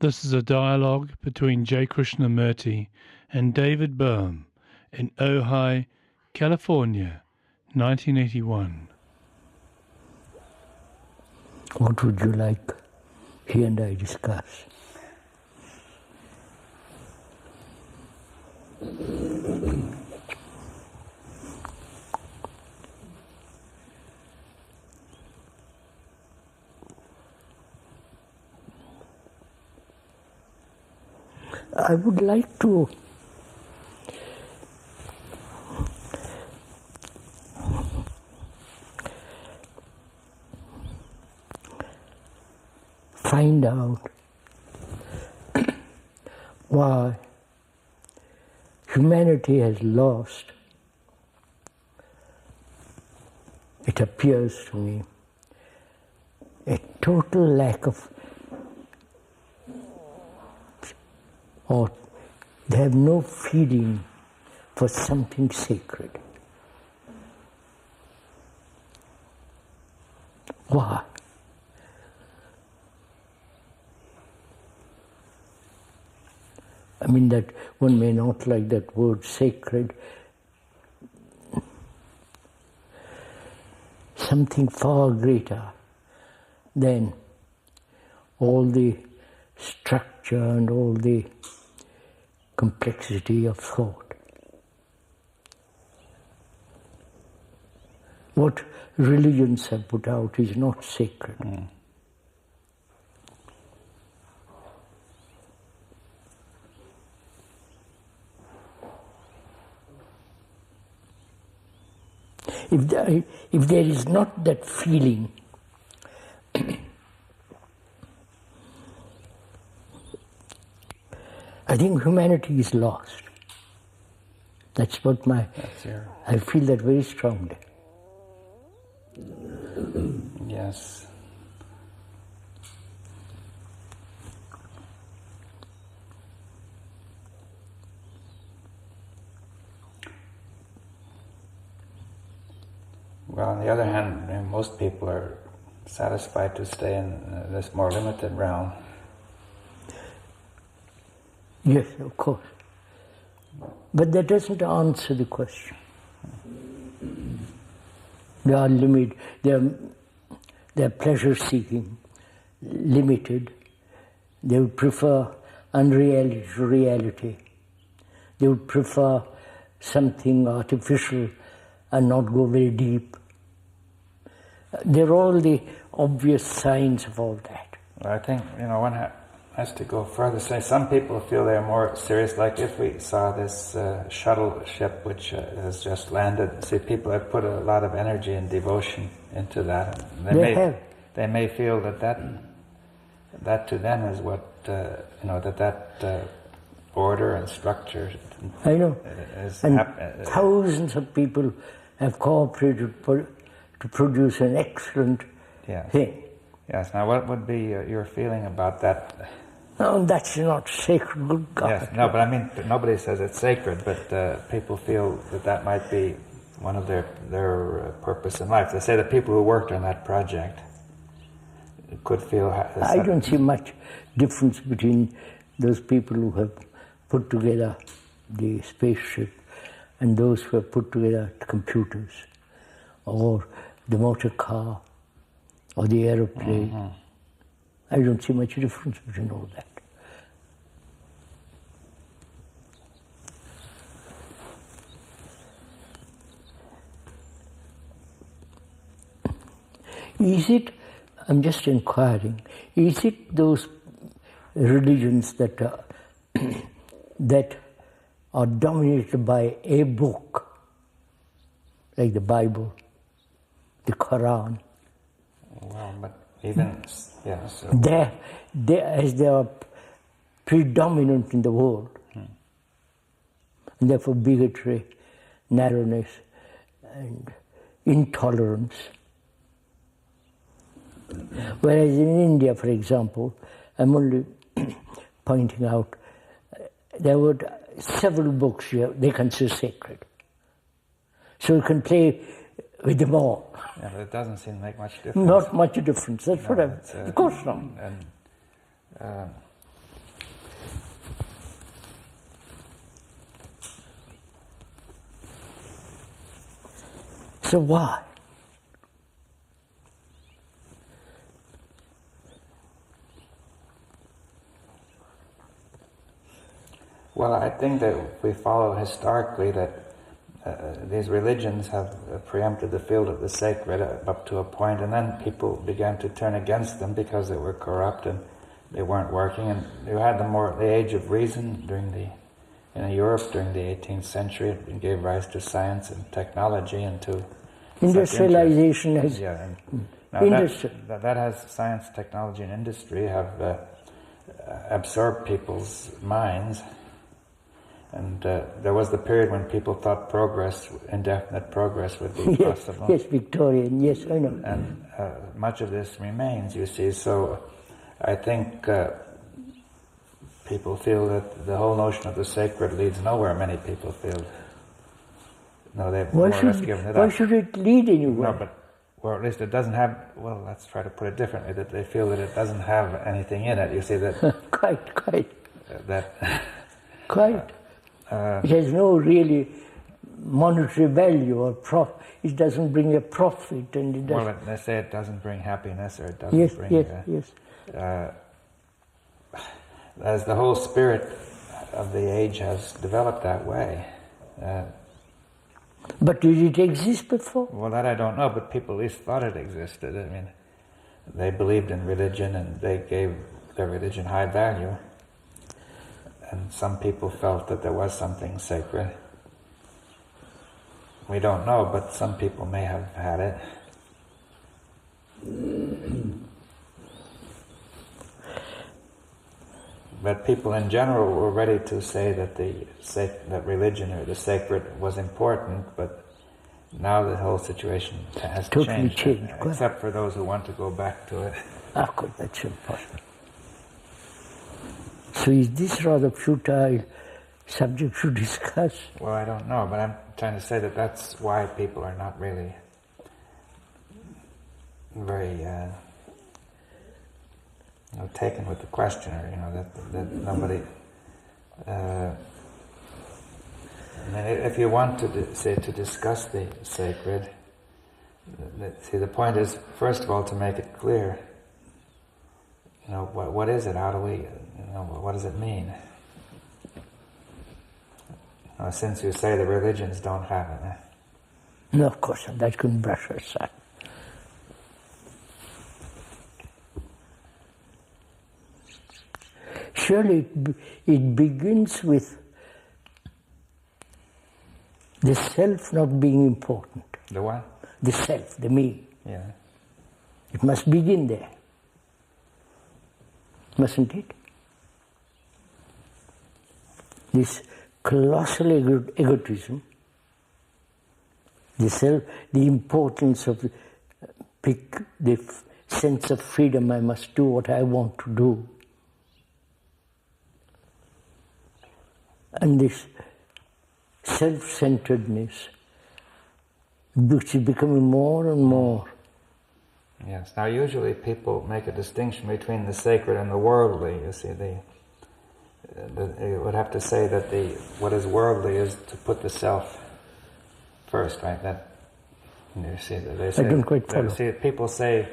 This is a dialogue between J. Krishnamurti and David Bohm in Ojai, California, 1981. What would you like he and I discuss? I would like to find out why humanity has lost, it appears to me, a total lack of, or they have no feeling for something sacred. Why? I mean that one may not like that word sacred. Something far greater than all the structure and all the complexity of thought. What religions have put out is not sacred. If there is not that feeling, I think humanity is lost. That's what I feel that very strongly. Yes. Well, on the other hand, most people are satisfied to stay in this more limited realm. Yes, of course. But that doesn't answer the question. They are limited, they are pleasure-seeking, limited. They would prefer unreality to reality. They would prefer something artificial and not go very deep. They're all the obvious signs of all that. Well, I think, one has to go further. Say some people feel they're more serious, like if we saw this shuttle ship which has just landed, see, people have put a lot of energy and devotion into that. They may feel that to them is what, that order and structure. I know. Thousands of people have cooperated to produce an excellent thing. Yes. Now, what would be your feeling about that? No, that's not sacred. Good God. Yes. No, but I mean, nobody says it's sacred, but people feel that might be one of their purpose in life. They say the people who worked on that project could feel. I don't see much difference between those people who have put together the spaceship and those who have put together computers or the motor car or the aeroplane. Mm-hmm. I don't see much difference between all that. Is it, I'm just inquiring, is it those religions that are dominated by a book, like the Bible, the Quran? Well, but even, yes. As they are predominant in the world, and therefore bigotry, narrowness, and intolerance. Whereas in India, for example, I'm only pointing out, there were several books here they consider sacred. So you can play with them all. Yeah, but it doesn't seem to make much difference. Not much difference, that's what of course not. And So why? Well, I think that if we follow historically that these religions have preempted the field of the sacred up to a point, and then people began to turn against them because they were corrupt and they weren't working. And you had the age of reason in Europe during the 18th century. It gave rise to science and technology and to industrialization has that has science, technology, and industry have absorbed people's minds. And there was the period when people thought indefinite progress would be possible. Yes, Victorian, yes, I know. And much of this remains, you see. So I think people feel that the whole notion of the sacred leads nowhere. Many people feel. No, they've more or less given it up. Why should it lead anywhere? No, or at least it doesn't have, well, let's try to put it differently, that they feel that it doesn't have anything in it. You see that... Quite. That... Quite. It has no really monetary value or it doesn't bring a profit, and it doesn't... Well, they say it doesn't bring happiness, or it doesn't bring... Yes. As the whole spirit of the age has developed that way. But did it exist before? Well, that I don't know, but people at least thought it existed. I mean, they believed in religion and they gave their religion high value. And some people felt that there was something sacred. We don't know, but some people may have had it. But people in general were ready to say that that religion or the sacred was important, but now the whole situation has totally changed, except for those who want to go back to it. Of course, that's impossible. So is this rather futile subject to discuss? Well, I don't know, but I'm trying to say that that's why people are not really very taken with the questioner, that nobody... I mean, if you want to discuss the sacred, the point is, first of all, to make it clear, what is it? How do we, what does it mean? Since you say the religions don't have it. No, of course, that couldn't brush aside. Surely it begins with the self not being important. The what? The self, the me. Yeah. It must begin there. Mustn't it? This colossal egotism, the self, the importance of the sense of freedom, I must do what I want to do. And this self-centeredness, which is becoming more and more. Yes. Now, usually people make a distinction between the sacred and the worldly. You see, you would have to say that what is worldly is to put the self first, right? That you see, they say, I don't quite follow. See, people say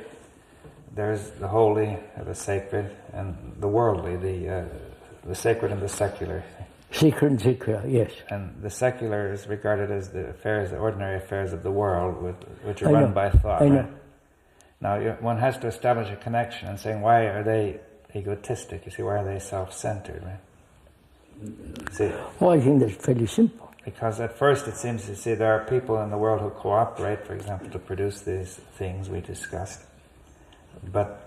there's the holy, the sacred, and the worldly, the sacred and the secular. Sacred and secular, yes. And the secular is regarded as the ordinary affairs of the world, which are run by thought. I know. Right? Now, one has to establish a connection and saying, why are they egotistic? You see, why are they self-centered? Right? See, well, I think that's fairly simple. Because at first it seems, you see, there are people in the world who cooperate, for example, to produce these things we discussed. But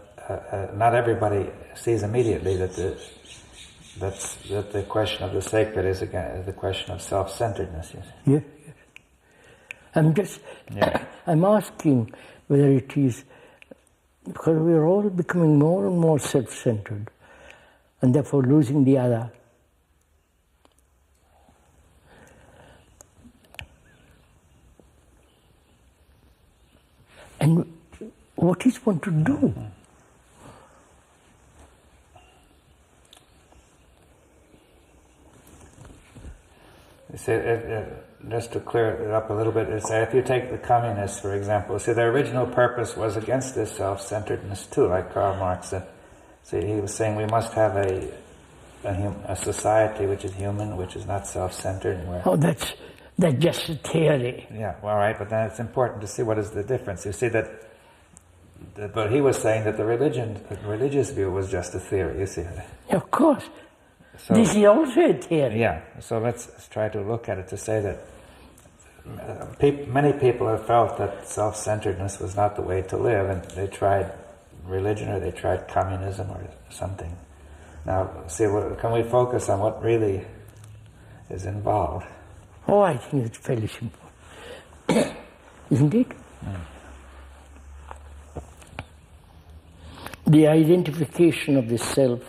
not everybody sees immediately that the question of the sacred is again the question of self-centeredness. Yes. I'm asking whether it is because we're all becoming more and more self-centered, and therefore losing the other. And what is one to do? You see, just to clear it up a little bit, if you take the communists, for example, see, their original purpose was against this self-centeredness too, like Karl Marx said. See, he was saying we must have a society which is human, which is not self-centered. That's just a theory. Yeah, well, right, but then it's important to see what is the difference. You see but he was saying that the religious view was just a theory, you see. Of course. So, this is also a theory. Yeah, so let's try to look at it to say that many people have felt that self-centeredness was not the way to live, and they tried religion or they tried communism or something. Now, see, can we focus on what really is involved? Oh, I think it's fairly simple. Isn't it? The identification of the self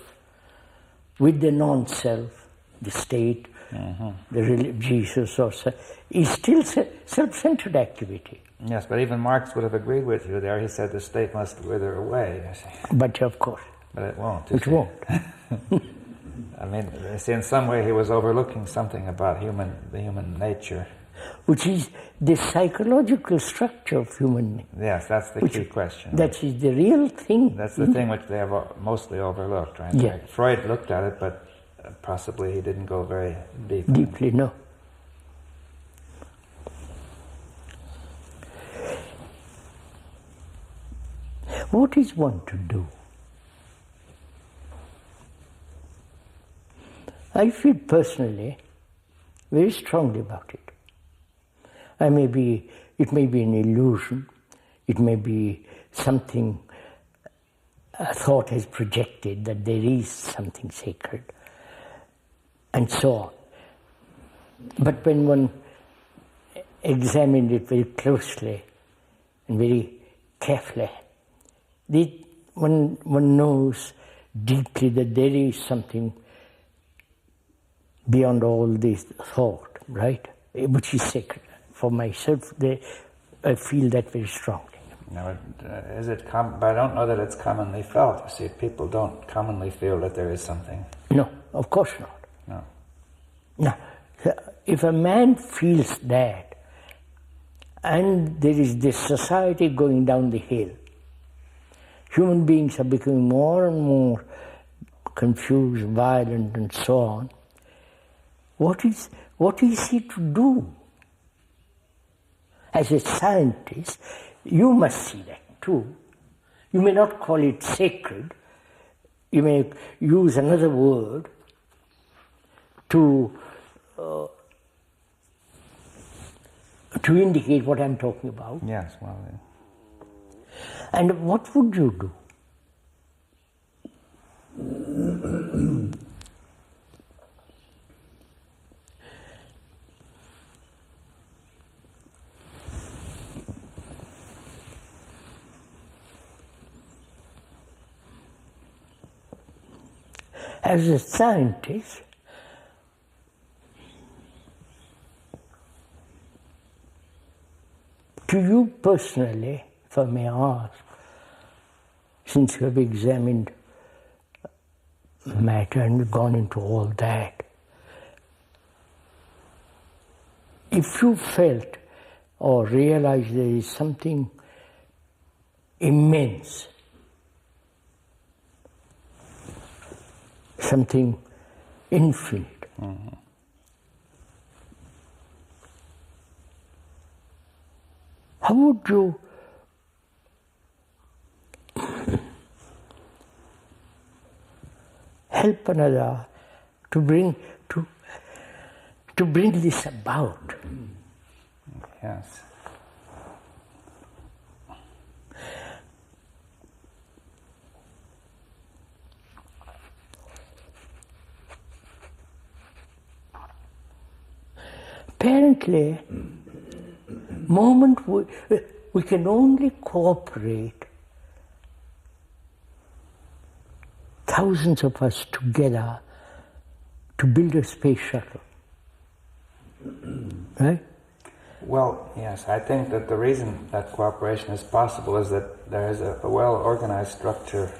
with the non-self, the state, Jesus, or is still self-centered activity. Yes, but even Marx would have agreed with you there. He said the state must wither away. But of course. But it won't. It won't. I mean, you see, in some way he was overlooking something about the human nature. Which is the psychological structure of human nature. Yes, that's the key question. That is the real thing. That's the thing which they have mostly overlooked, right? Yeah. Like Freud looked at it, but possibly he didn't go very deep. Deeply, no. What is one to do? I feel personally very strongly about it. It may be an illusion, it may be something a thought has projected that there is something sacred, and so on. But when one examined it very closely and very carefully, one knows deeply that there is something beyond all this thought, right? Which is sacred. For myself, I feel that very strongly. Now, is it but I don't know that it's commonly felt. You see, people don't commonly feel that there is something. No, of course not. No. Now, if a man feels that, and there is this society going down the hill, human beings are becoming more and more confused, violent, and so on, what is he to do? As a scientist, you must see that too. You may not call it sacred. You may use another word to indicate what I'm talking about. Yes, well. And what would you do? As a scientist, to you personally, if I may ask, since you have examined matter and gone into all that, if you felt or realized there is something immense, something infinite, how would you help another to bring this about? Yes. Apparently, moment we can only cooperate, thousands of us together, to build a space shuttle. Right? Well, yes, I think that the reason that cooperation is possible is that there is a well-organized structure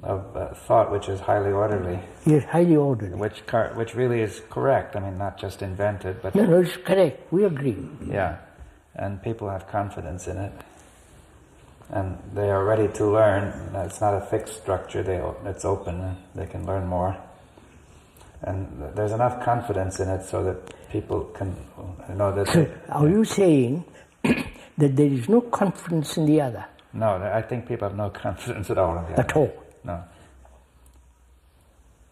thought which is highly orderly. Yes, highly orderly. Which really is correct. I mean, not just invented, but... No, it's correct. We agree. Yeah. And people have confidence in it. And they are ready to learn. It's not a fixed structure. It's open. They can learn more. And there's enough confidence in it so that people can know that... So, are you saying that there is no confidence in the other? No, I think people have no confidence at all in the other. At all? No.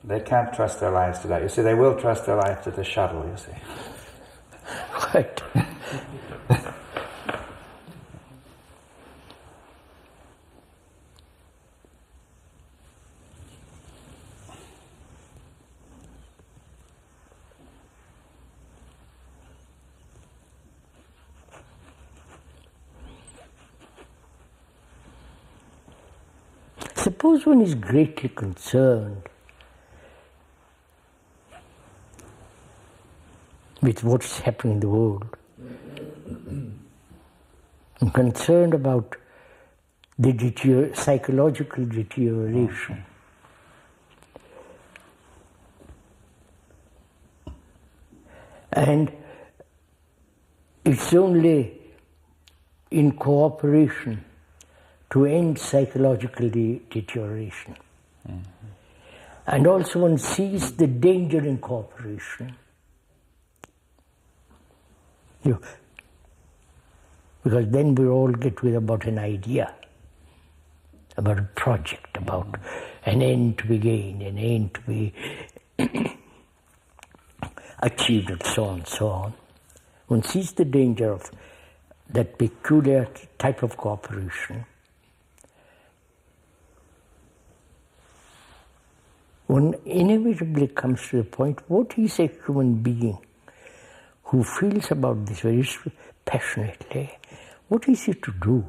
They can't trust their lives to that. You see, they will trust their life to the shuttle, you see. Right. Suppose one is greatly concerned with what's happening in the world, and concerned about the psychological deterioration. And it's only in cooperation to end psychological deterioration. Mm-hmm. And also one sees the danger in cooperation. Because then we all get with about an idea, about a project, about an end to be gained, an end to be achieved, and so on, so on. One sees the danger of that peculiar type of cooperation. One inevitably comes to the point, what is a human being who feels about this very passionately? What is it to do?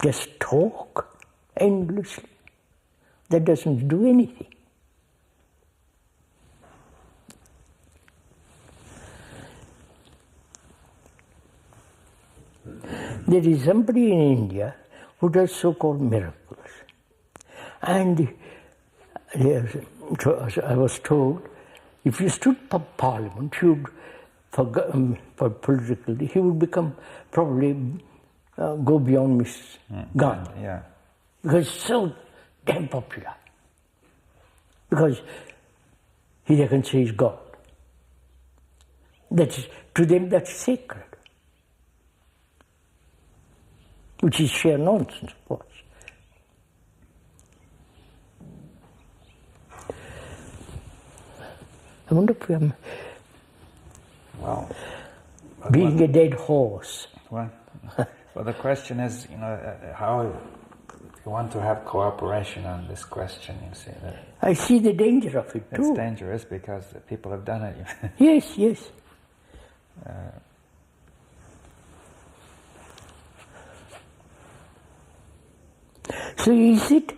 Just talk endlessly? That doesn't do anything. There is somebody in India who does so-called miracles. And I was told, if you stood for Parliament, for politically, he would become probably go beyond Miss Gandhi. Yeah. Because it's so damn popular. Because he can say he's God. That is, to them that's sacred. Which is sheer nonsense, of course. I wonder if I'm being a dead horse. Well, the question is, how you want to have cooperation on this question, you see. I see the danger of it, too. It's dangerous because people have done it. Yes, yes. So is it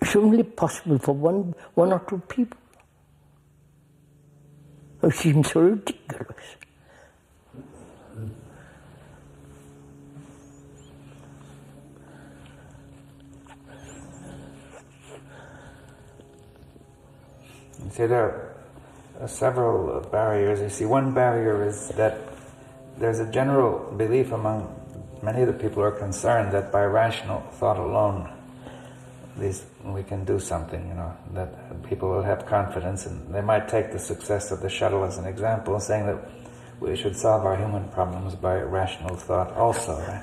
it's only possible for one or two people? It seems so ridiculous. You see, there are several barriers. You see, one barrier is that there's a general belief among many of the people who are concerned that by rational thought alone, we can do something, that people will have confidence, and they might take the success of the shuttle as an example, saying that we should solve our human problems by rational thought also, right?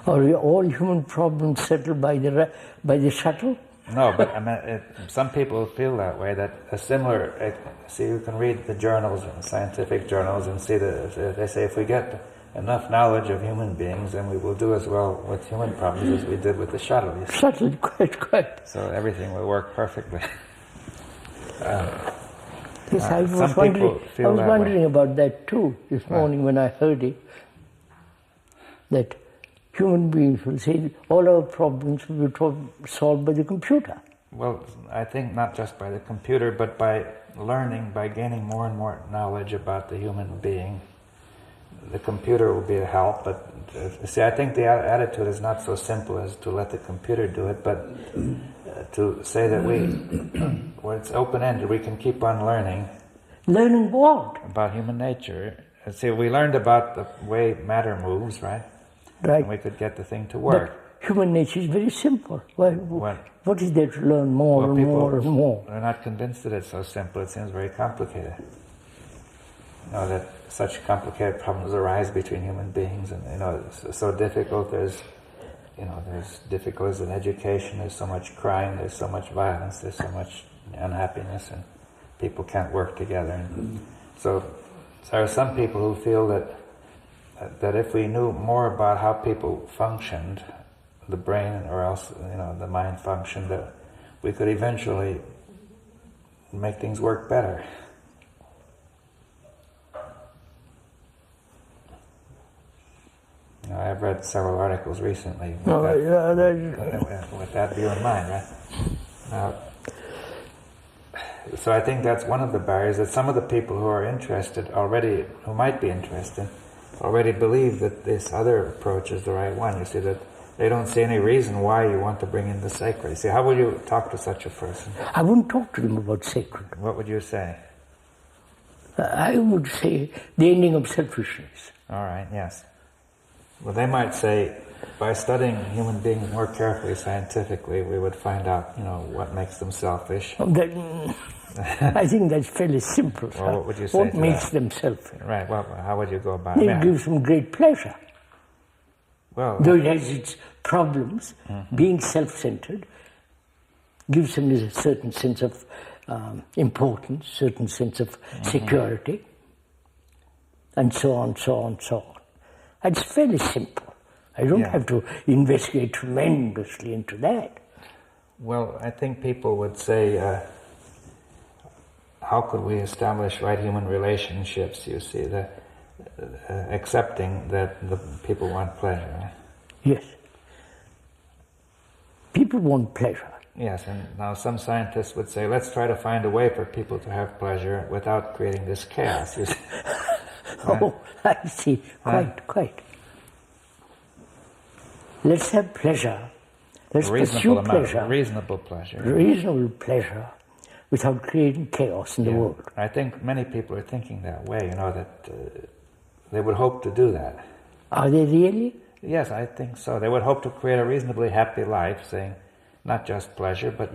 Are all human problems settled by the shuttle? No, but I mean, some people feel that way, that a similar... See, you can read the journals, scientific journals, and see that they say if we get enough knowledge of human beings, then we will do as well with human problems as we did with the shuttle. Shuttle, quite. So everything will work perfectly. Yes, I was wondering about that too this morning when I heard it, that human beings will say all our problems will be solved by the computer. Well, I think not just by the computer, but by learning, by gaining more and more knowledge about the human being. The computer will be a help, but see, I think the attitude is not so simple as to let the computer do it, but to say that where it's open-ended, we can keep on learning. Learning what? About human nature. See, we learned about the way matter moves, right? Right. And we could get the thing to work. But human nature is very simple. What is there to learn more and more and more? They're not convinced that it's so simple. It seems very complicated. You know, that such complicated problems arise between human beings, and it's so difficult. There's difficulties in education. There's so much crime. There's so much violence. There's so much unhappiness, and people can't work together. And so there are some people who feel that if we knew more about how people functioned, the brain or else the mind functioned, that we could eventually make things work better. I've read several articles recently with that view in mind, right? So I think that's one of the barriers, that some of the people who are interested already, who might be interested, already believe that this other approach is the right one. You see, that they don't see any reason why you want to bring in the sacred. You see, how would you talk to such a person? I wouldn't talk to them about sacred. What would you say? I would say the ending of selfishness. All right, yes. Well, they might say, by studying human beings more carefully, scientifically, we would find out, what makes them selfish. I think that's fairly simple. Well, what would you say What to makes that? them selfish? Right, well, how would you go about it? It gives them great pleasure. Well, though it has its problems, being self-centered gives them a certain sense of importance, certain sense of security, and so on, so on, so on. It's fairly simple. I don't have to investigate tremendously into that. Well, I think people would say, how could we establish right human relationships, you see, accepting that the people want pleasure. Right? Yes. People want pleasure. Yes, and now some scientists would say, let's try to find a way for people to have pleasure without creating this chaos, you see. Oh, I see. Quite. Let's have pleasure. Let's pursue pleasure. Reasonable pleasure. Reasonable pleasure without creating chaos in the world. I think many people are thinking that way, that they would hope to do that. Are they really? Yes, I think so. They would hope to create a reasonably happy life, saying not just pleasure, but,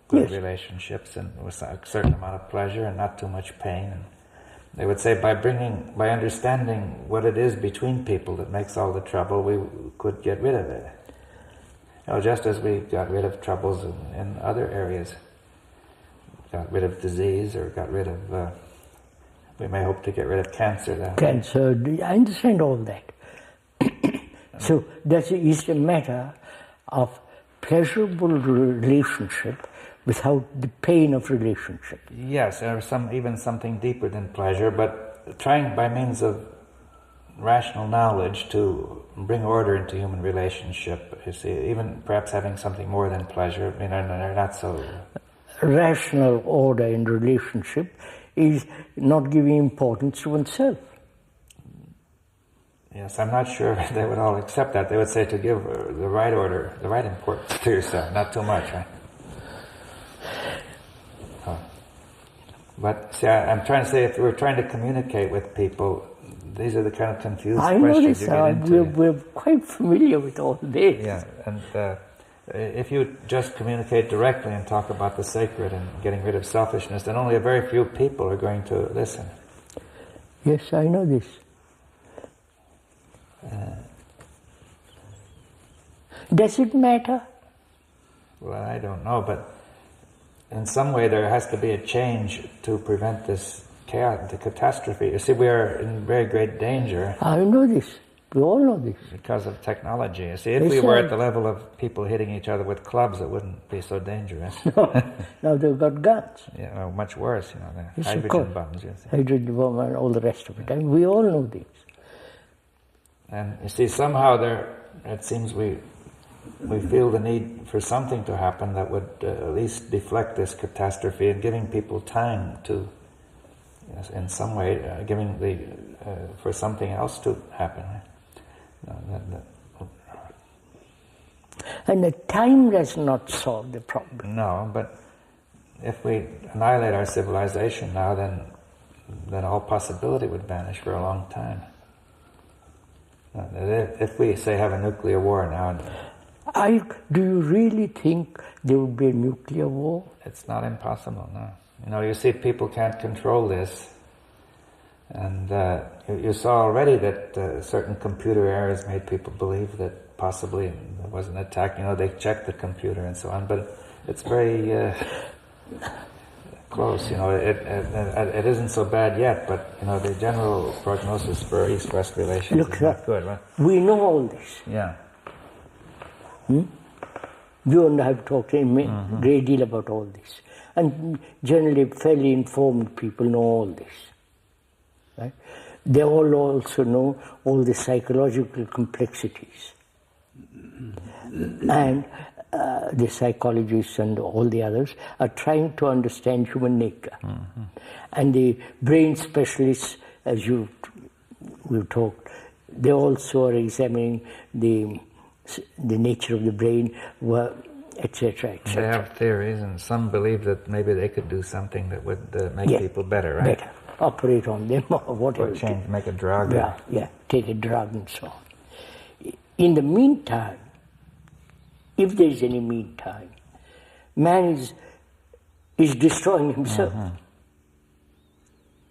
good relationships and with a certain amount of pleasure and not too much pain. And they would say by understanding what it is between people that makes all the trouble, we could get rid of it. Just as we got rid of troubles in other areas, got rid of disease or got rid of, we may hope to get rid of cancer. Cancer, I understand all that. So that is a matter of pleasurable relationship without the pain of relationship. Yes, or even something deeper than pleasure, but trying by means of rational knowledge to bring order into human relationship. You see, even perhaps having something more than pleasure, they're not so... Rational order in relationship is not giving importance to oneself. Yes, I'm not sure they would all accept that. They would say to give the right order, the right importance to yourself, not too much, right? But see, I'm trying to say, if we're trying to communicate with people, these are the kind of confused questions you get into. We're quite familiar with all this. Yeah, and if you just communicate directly and talk about the sacred and getting rid of selfishness, then only a very few people are going to listen. Yes, I know this. Does it matter? Well, I don't know, but in some way there has to be a change to prevent this chaos, the catastrophe. You see, we are in very great danger. I know this. We all know this. Because of technology. You see, if we were at the level of people hitting each other with clubs, it wouldn't be so dangerous. No, now they've got guns. Yeah, well, much worse, the yes, hydrogen bombs. You see. Hydrogen bomb and all the rest of it. And we all know this. And you see, somehow it seems we we feel the need for something to happen that would at least deflect this catastrophe and giving people time to, in some way, giving for something else to happen. And the time does not solve the problem. No, but if we annihilate our civilization now, then all possibility would vanish for a long time. If we, say, have a nuclear war now... Do you really think there will be a nuclear war? It's not impossible, no. You see people can't control this. And you saw already that certain computer errors made people believe that possibly there was an attack. They checked the computer and so on, but it's very close. It isn't so bad yet, but the general prognosis for East-West relations is not good, right? We know all this. Yeah. You and I have talked a great deal about all this. And generally fairly informed people know all this. Right? They all also know all the psychological complexities. And the psychologists and all the others are trying to understand human nature. And the brain specialists, as we've talked, they also are examining the nature of the brain, etc., etc. They have theories, and some believe that maybe they could do something that would make people better, right? Better. Operate on them or whatever. Or change, make a drug. Yeah, take a drug and so on. In the meantime, if there is any meantime, man is destroying himself.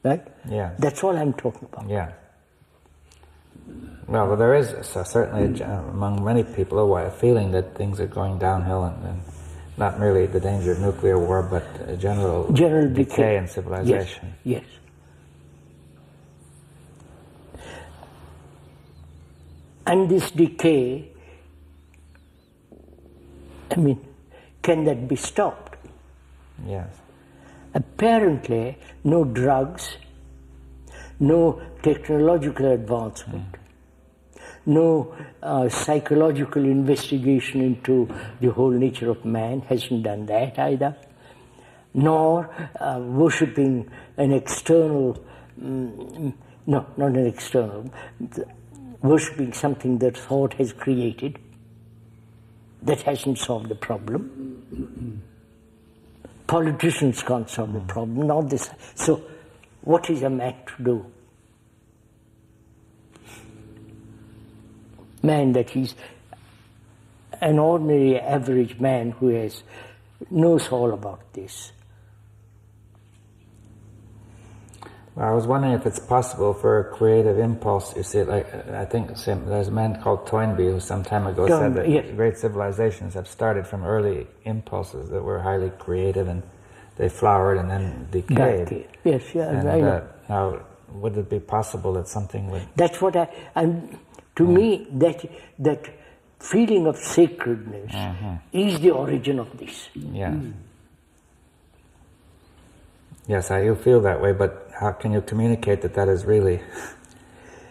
Right? Yeah. That's all I'm talking about. Yeah. Well, there is certainly among many people a feeling that things are going downhill, and not merely the danger of nuclear war, but a general decay in civilization. Yes. And this decay, can that be stopped? Yes. Apparently, no drugs, no technological advancement, no psychological investigation into the whole nature of man hasn't done that either, nor worshipping an external, not an external, worshipping something that thought has created. That hasn't solved the problem. Politicians can't solve the problem, not this. So, what is a man to do? Man, that he's an ordinary, average man who knows all about this. Well, I was wondering if it's possible for a creative impulse. You see, I think there's a man called Toynbee who some time ago said that great civilizations have started from early impulses that were highly creative, and they flowered and then decayed. Yes, and now, would it be possible that something would... That's what to me, that feeling of sacredness is the origin of this. Yes. Yes, you feel that way, but how can you communicate that is really...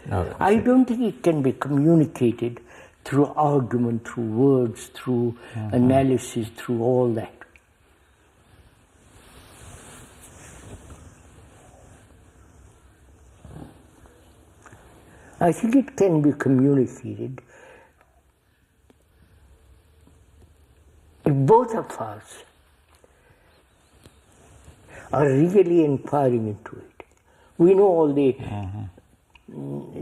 No, I don't think it can be communicated through argument, through words, through analysis, through all that. I think it can be communicated if both of us are really inquiring into it. We know all the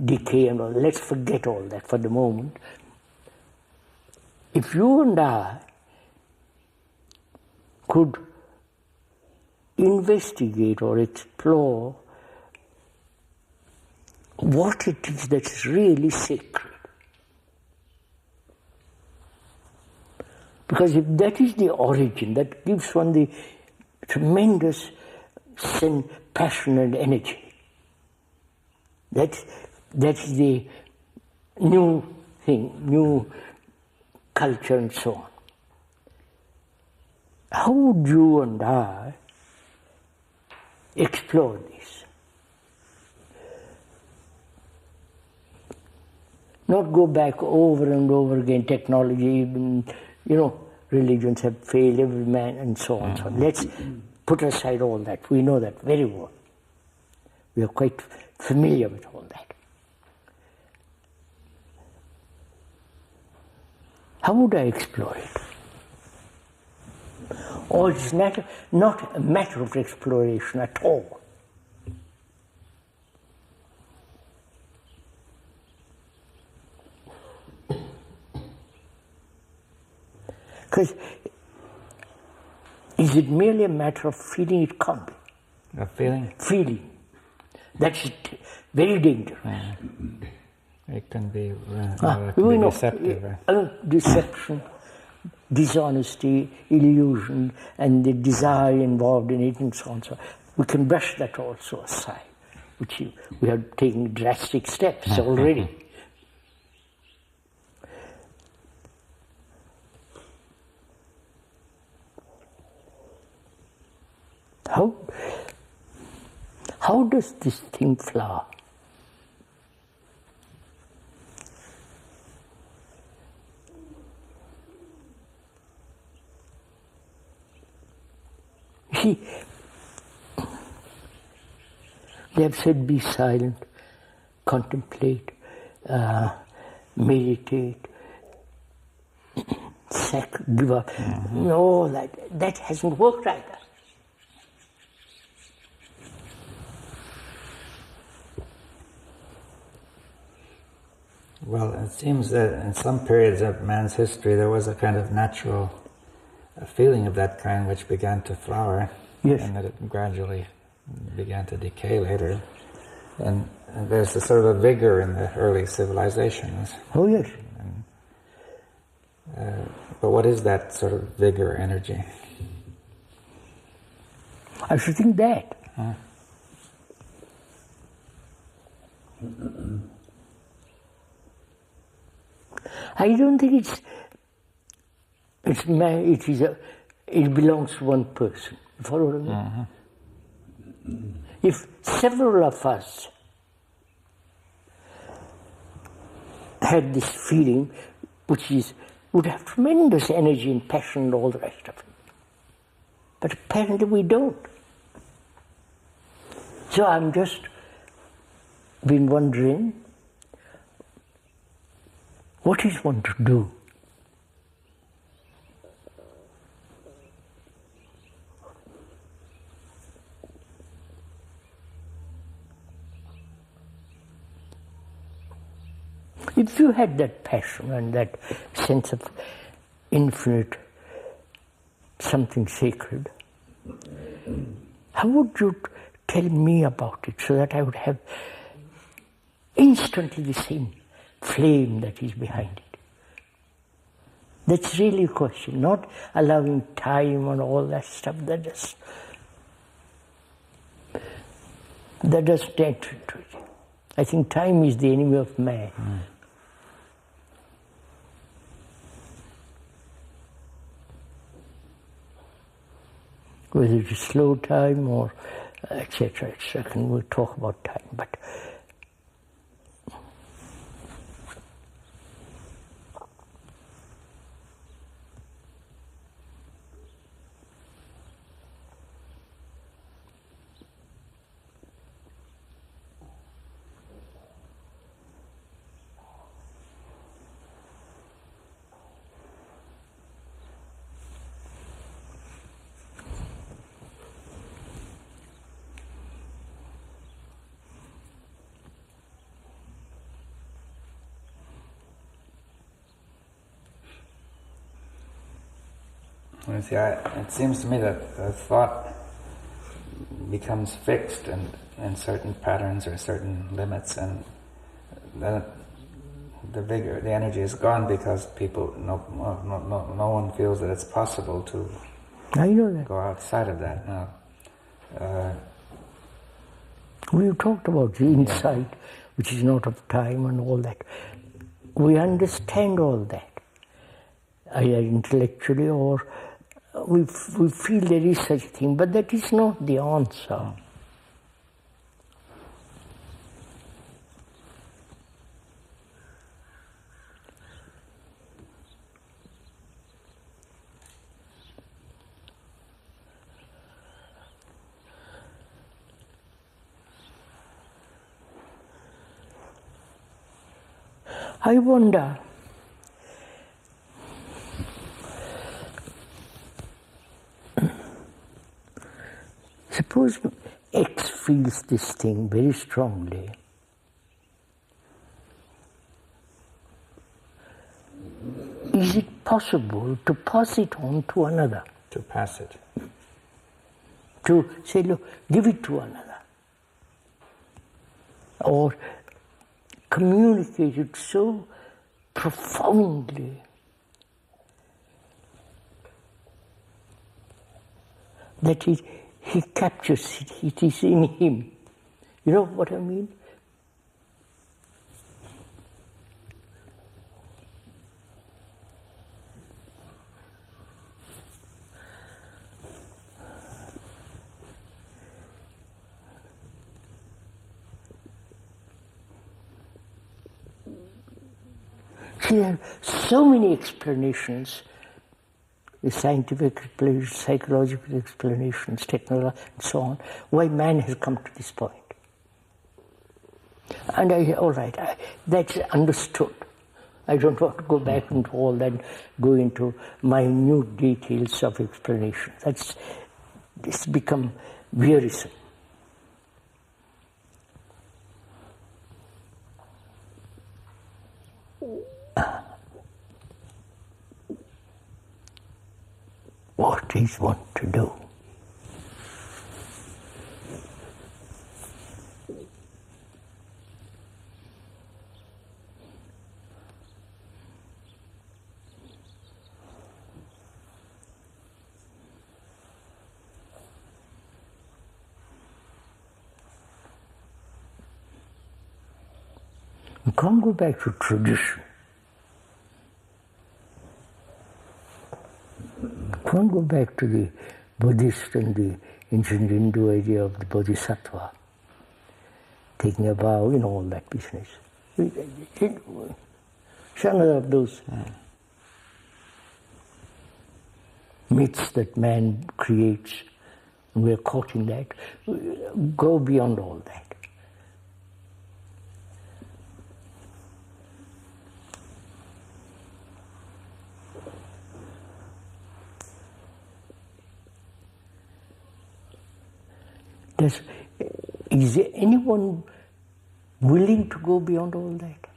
decay and all. Let's forget all that for the moment. If you and I could investigate or explore what it is that's really sacred. Because if that is the origin, that gives one the tremendous passion and energy. That is the new thing, new culture and so on. How would you and I explore this? Not go back over and over again, technology, religions have failed, every man, and so on. So let's put aside all that. We know that very well. We are quite familiar with all that. How would I explore it? Or it's not a matter of exploration at all. Because is it merely a matter of feeling? It can't be. Of feeling? Feeling. That's very dangerous. It can be, deceptive. Deception, dishonesty, illusion, and the desire involved in it, and so on. So we can brush that also aside, which we have taken drastic steps already. How does this thing flower? See, they have said be silent, contemplate, meditate, give up. No, that hasn't worked either. Well, it seems that in some periods of man's history there was a kind of natural feeling of that kind which began to flower, yes, and that it gradually began to decay later. And there's a sort of a vigor in the early civilizations. Oh yes. But what is that sort of vigor, energy? I should think that. I don't think it belongs to one person. Follow me? If several of us had this feeling, would have tremendous energy and passion and all the rest of it, but apparently we don't. So I'm just been wondering, what is one to do? If you had that passion and that sense of infinite, something sacred, how would you tell me about it so that I would have instantly the same flame that is behind it? That's really a question, not allowing time and all that stuff. That doesn't enter into it. I think time is the enemy of man. Whether it is slow time or etc., etc., and we'll talk about time, but You see, it seems to me that thought becomes fixed in certain patterns or certain limits, and then the vigor, the energy is gone because no one feels that it's possible to go outside of that now. We talked about the insight, which is not of time and all that. We understand all that, either intellectually or we feel there is such a thing, but that is not the answer. I wonder, suppose X feels this thing very strongly. Is it possible to pass it on to another? To pass it. To say, look, give it to another. Or communicate it so profoundly that he captures it, it is in him. You know what I mean? See, there are so many explanations, the scientific explanations, psychological explanations, technology, and so on, why man has come to this point. And all right, that's understood. I don't want to go back into all that, go into minute details of explanation. It's become wearisome. What is one to do? You can't go back to tradition. Can't go back to the Buddhist and the ancient Hindu idea of the Bodhisattva, taking a vow, you know, all that business. It's another of those myths that man creates, and we're caught in that. Go beyond all that. Is there anyone willing to go beyond all that?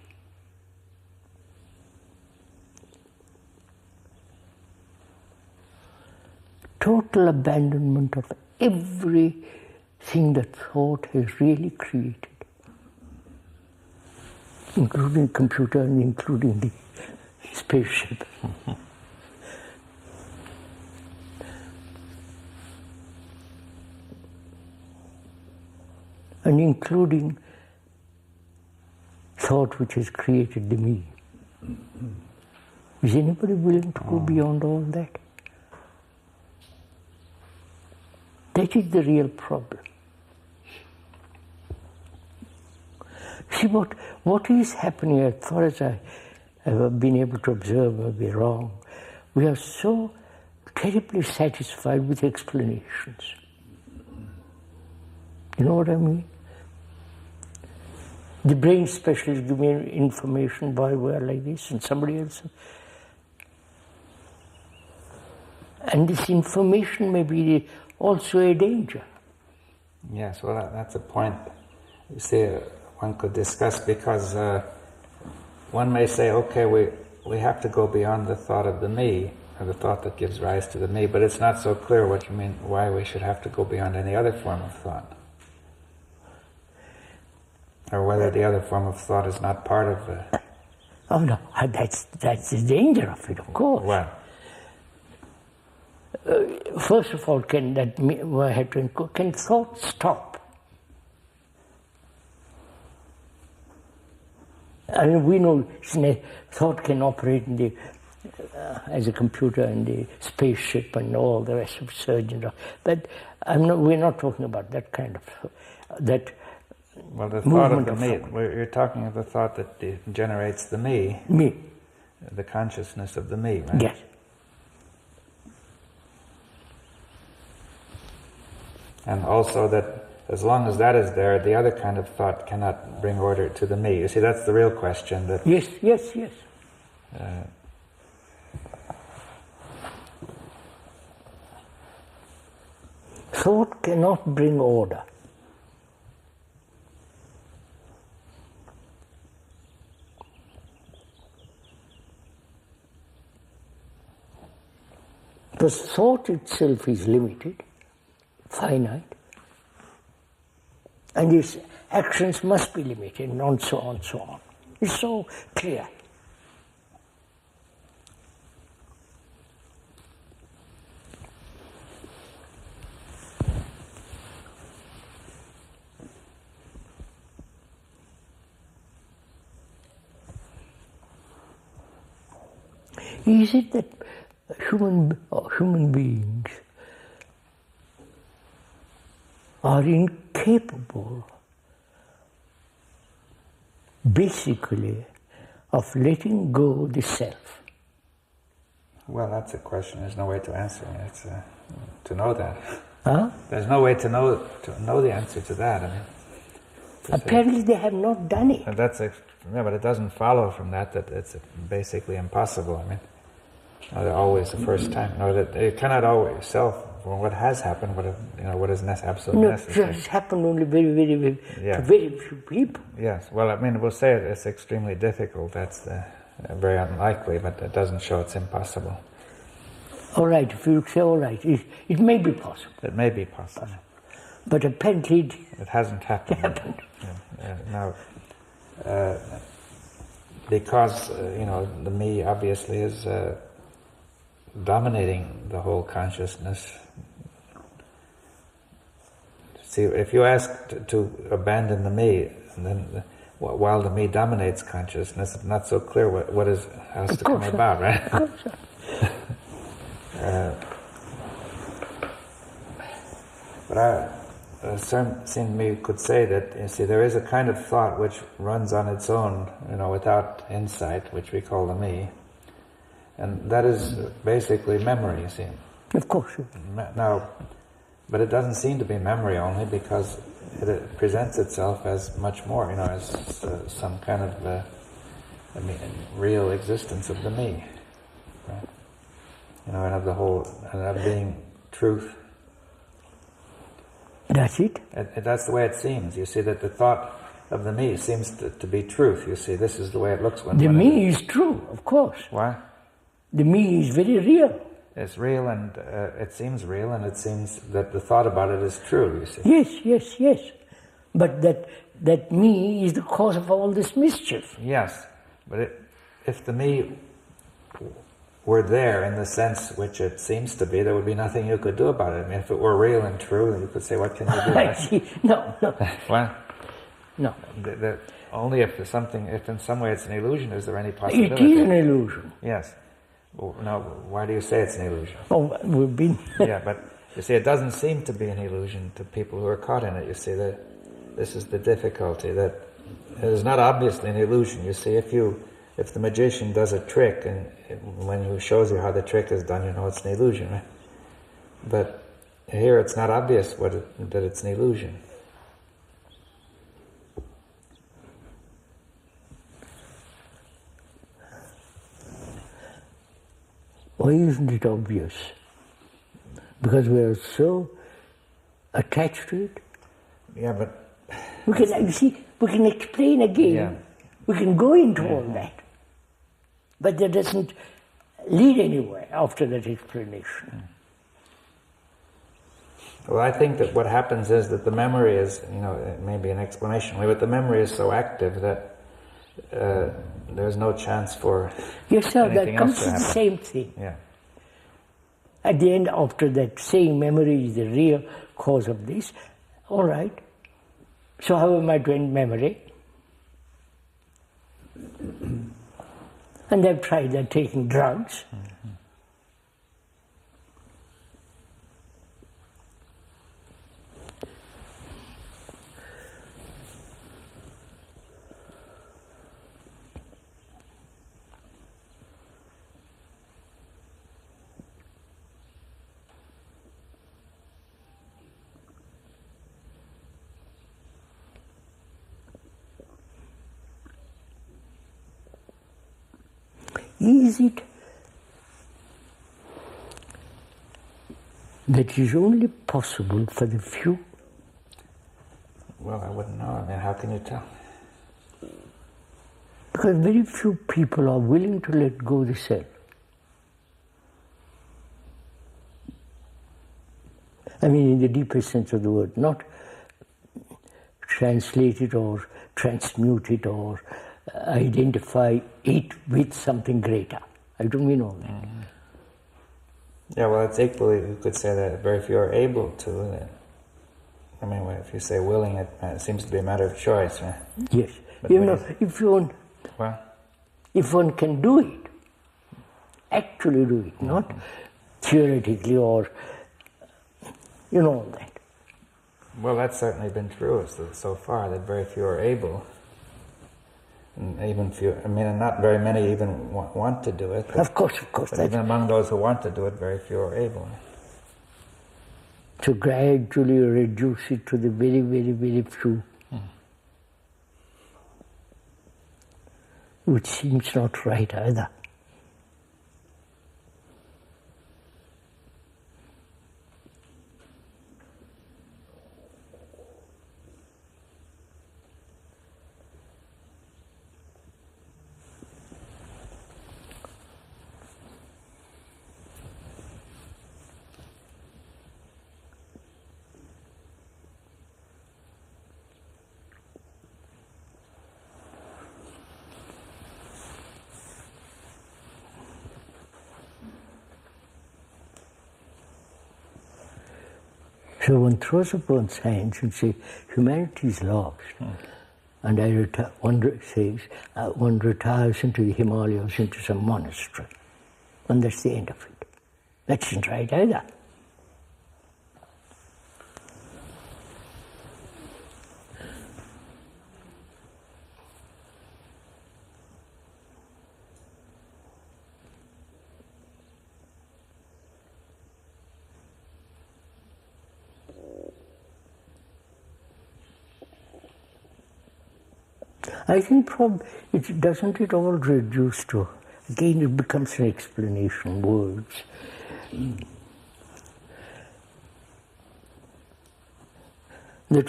Total abandonment of everything that thought has really created, including the computer and including the spaceship. And including thought which has created the me. Is anybody willing to go beyond all that? That is the real problem. See, what is happening, as far as I have been able to observe, maybe wrong, we are so terribly satisfied with explanations. You know what I mean? The brain specialist give me information why we are like this, and somebody else. And this information may be also a danger. Yes, well, that's a point. You see, one could discuss, because one may say, okay, we have to go beyond the thought of the me, or the thought that gives rise to the me, but it's not so clear what you mean, why we should have to go beyond any other form of thought. Or whether the other form of thought is not part of the... Oh no, that's the danger of it, of course. Well, first of all, can thought stop? I mean, we know thought can operate in the as a computer and the spaceship and all the rest of surgeons, but we're not talking about that kind of that. Well, the thought of the me, you're talking of the thought that generates the me. Me. The consciousness of the me, right? Yes. And also that as long as that is there, the other kind of thought cannot bring order to the me. You see, that's the real question. That yes, yes, yes. Thought cannot bring order. Because thought itself is limited, finite, and its actions must be limited, and so on, so on. It's so clear. Is it that human beings are incapable, basically, of letting go the self? Well, that's a question. There's no way to answer it. It's to know that. Huh? There's no way to know the answer to that. I mean, apparently, they have not done it. And but it doesn't follow from that it's basically impossible. I mean, always the first time. That it cannot always self. Well, what has happened? What is absolutely necessary? No, it has happened only to very few people. Yes. Well, I mean, we'll say it's extremely difficult. That's very unlikely, but it doesn't show it's impossible. All right. If you say all right, it may be possible. It may be possible. But apparently it hasn't happened. Now, because the me obviously is dominating the whole consciousness. See, if you ask to abandon the me, and then while the me dominates consciousness, it's not so clear what has to come about, right? Of course. But seemed me could say that, you see, there is a kind of thought which runs on its own, without insight, which we call the me, and that is basically memory, you see. Of course. Now, but it doesn't seem to be memory only, because it presents itself as much more, as some kind of real existence of the me, right? And of the whole, and of being truth. That's it? That's the way it seems. You see that the thought of the me seems to be truth. You see, this is the way it looks when... The me is true, of course. Why? The me is very real. It's real, and it seems real, and it seems that the thought about it is true, you see. Yes. But that me is the cause of all this mischief. Yes, but if the me were there in the sense which it seems to be, there would be nothing you could do about it. I mean, if it were real and true, you could say, what can you do? I see. No. What? No. Only if in some way it's an illusion, is there any possibility? It is an illusion. Yes. Well, now, why do you say it's an illusion? Oh, we've been... Yeah, but you see, it doesn't seem to be an illusion to people who are caught in it. You see, that this is the difficulty, that it is not obviously an illusion. You see, if the magician does a trick, and when he shows you how the trick is done, you know it's an illusion, right? But here it's not obvious that it's an illusion. Why isn't it obvious? Because we are so attached to it. Yeah, but... we can explain again. Yeah. We can go into all that. But that doesn't lead anywhere after that explanation. Well, I think that what happens is that the memory is, it may be an explanation, but the memory is so active that there's no chance for yes, sir, anything that comes else to the same thing. Yeah. At the end, after that, saying memory is the real cause of this, all right. So how am I to end memory? And they've tried that, taking drugs. Mm-hmm. Is it that it is only possible for the few? Well, I wouldn't know. I mean, how can you tell? Because very few people are willing to let go of the self. I mean, in the deepest sense of the word, not translate it or transmute it or identify it with something greater. I don't mean all that. Mm-hmm. Yeah, well, it's equally, you could say that very few are able to. I mean, if you say willing, it seems to be a matter of choice, right? Yes. But You know, if one can do it, actually do it, not theoretically or, you know, all that. Well, that's certainly been true so far, that very few are able. And even few, I mean, not very many even want to do it. But, of course. But even among those who want to do it, very few are able. To gradually reduce it to the very, very, very few. Which seems not right either. So one throws up one's hands and says, humanity is lost. And one says, one retires into the Himalayas, into some monastery. And that's the end of it. That isn't right either. I think doesn't it all reduce to, again it becomes an explanation, words. That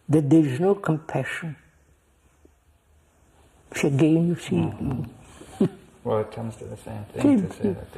there is no compassion. So again you see. Well, it comes to the same thing to say that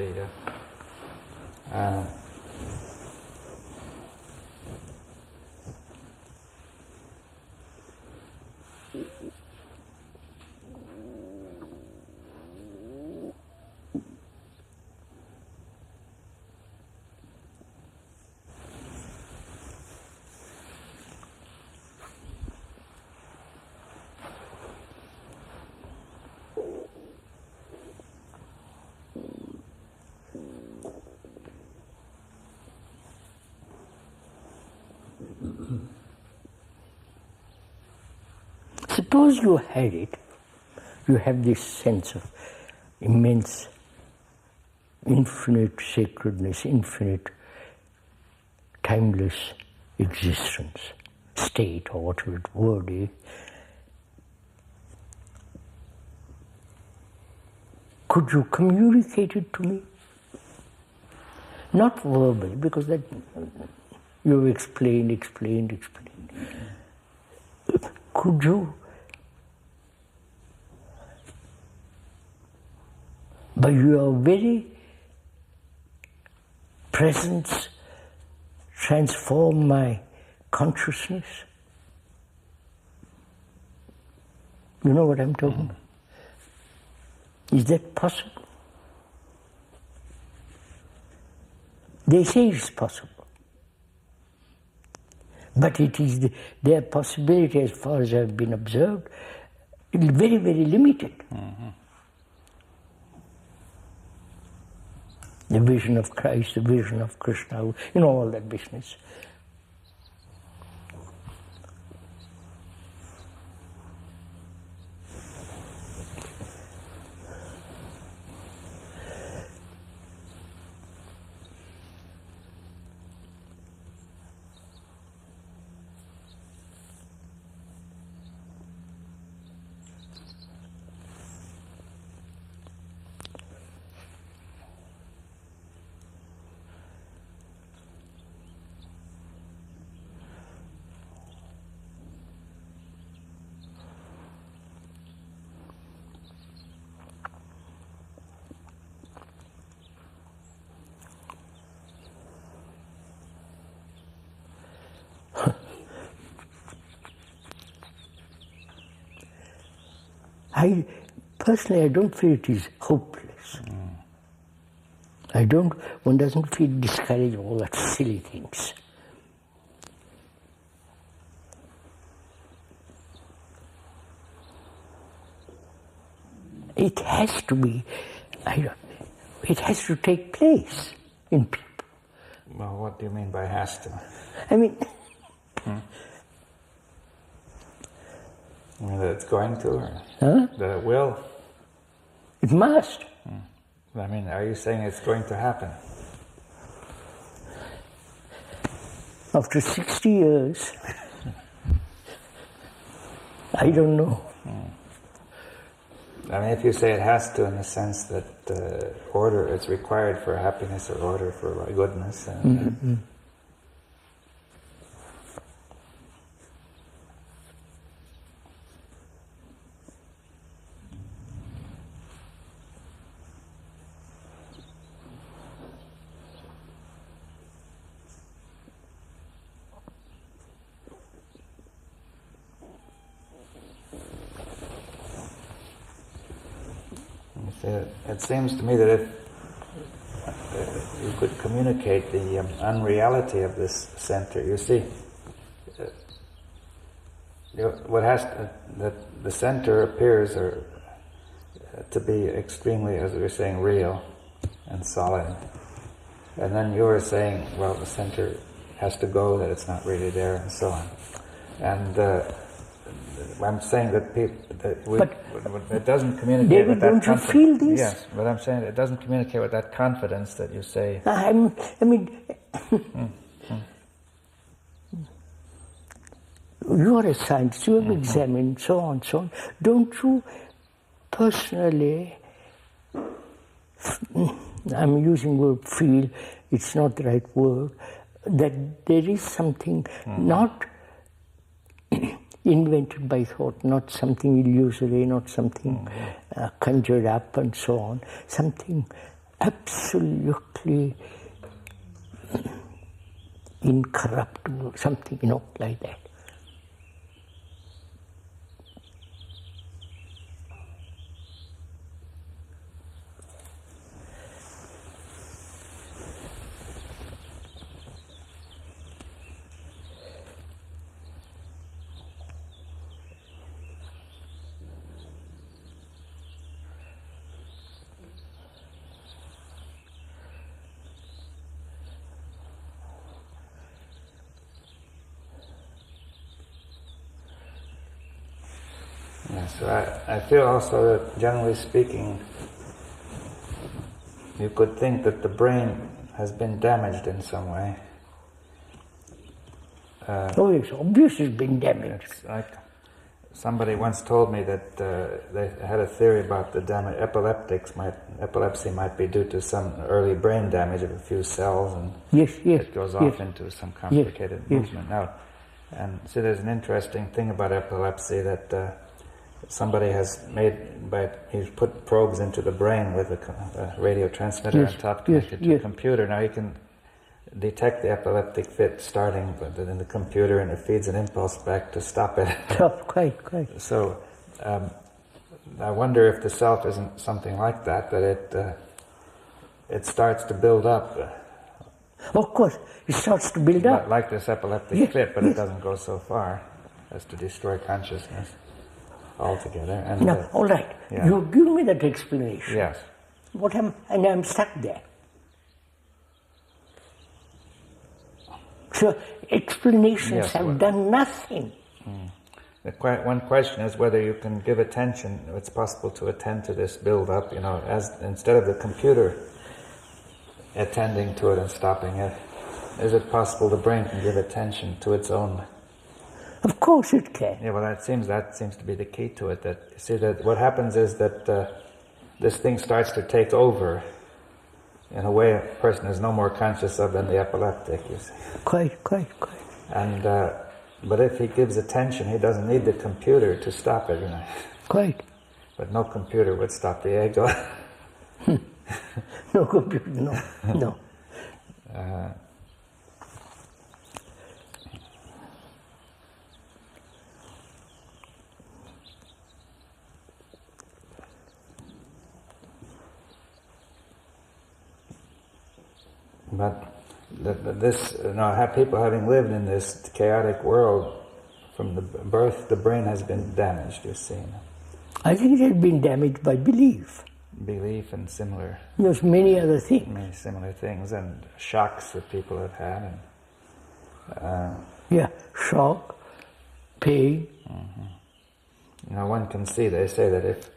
Suppose you had it, you have this sense of immense, infinite sacredness, infinite, timeless existence, state, or whatever word is. Could you communicate it to me? Not verbally, because that you've explained. Could you, by your very presence, transform my consciousness? You know what I'm talking about? Is that possible? They say it's possible. But it is their possibility, as far as I've been observed, very, very limited. The vision of Christ, the vision of Krishna, you know, all that business. Personally, I don't feel it is hopeless. One doesn't feel discouraged of all that silly things. It has to be, it has to take place in people. Well, what do you mean by has to? I mean, I mean that it's going to, or that it will? It must. I mean, are you saying it's going to happen? After 60 years, I don't know. I mean, if you say it has to in the sense that order is required for happiness or order for goodness. It seems to me that if you could communicate the unreality of this center, you see, that the center appears to be extremely, as we were saying, real and solid, and then you were saying, well, the center has to go, that it's not really there, and so on, and. I'm saying that it doesn't communicate David, with that don't you feel this? Yes, but I'm saying it doesn't communicate with that confidence that you say. You are a scientist, you have examined, so on, so on. Don't you personally, I'm using the word feel, it's not the right word, that there is something not invented by thought, not something illusory, not something conjured up and so on, something absolutely incorruptible, something, like that. So I feel also that, generally speaking, you could think that the brain has been damaged in some way. It's obviously it's been damaged. It's like somebody once told me that they had a theory about the damage. Epilepsy might be due to some early brain damage of a few cells, and it goes off into some complicated movement. Now, and see, there's an interesting thing about epilepsy that somebody has he's put probes into the brain with a radio transmitter on top connected to a computer. Now you can detect the epileptic fit starting in the computer, and it feeds an impulse back to stop it. Quite. So I wonder if the self isn't something like that it starts to build up. Of course, it starts to build up. Like this epileptic fit, but it doesn't go so far as to destroy consciousness altogether. And now, all right, you give me that explanation. Yes. And I'm stuck there. So explanations have done nothing. One question is whether you can give attention. It's possible to attend to this build-up, as instead of the computer attending to it and stopping it. Is it possible the brain can give attention to its own? Of course it can. Yeah, well, that seems to be the key to it. That you see, that what happens is that this thing starts to take over in a way a person is no more conscious of than the epileptic. You see. Quite. And but if he gives attention, he doesn't need the computer to stop it. Quite. But no computer would stop the ego. No computer. No. But this, people having lived in this chaotic world from the birth, the brain has been damaged, you see. I think it has been damaged by belief. Belief and similar... There's many other things. Many similar things, and shocks that people have had. And, shock, pain. One can see, they say that if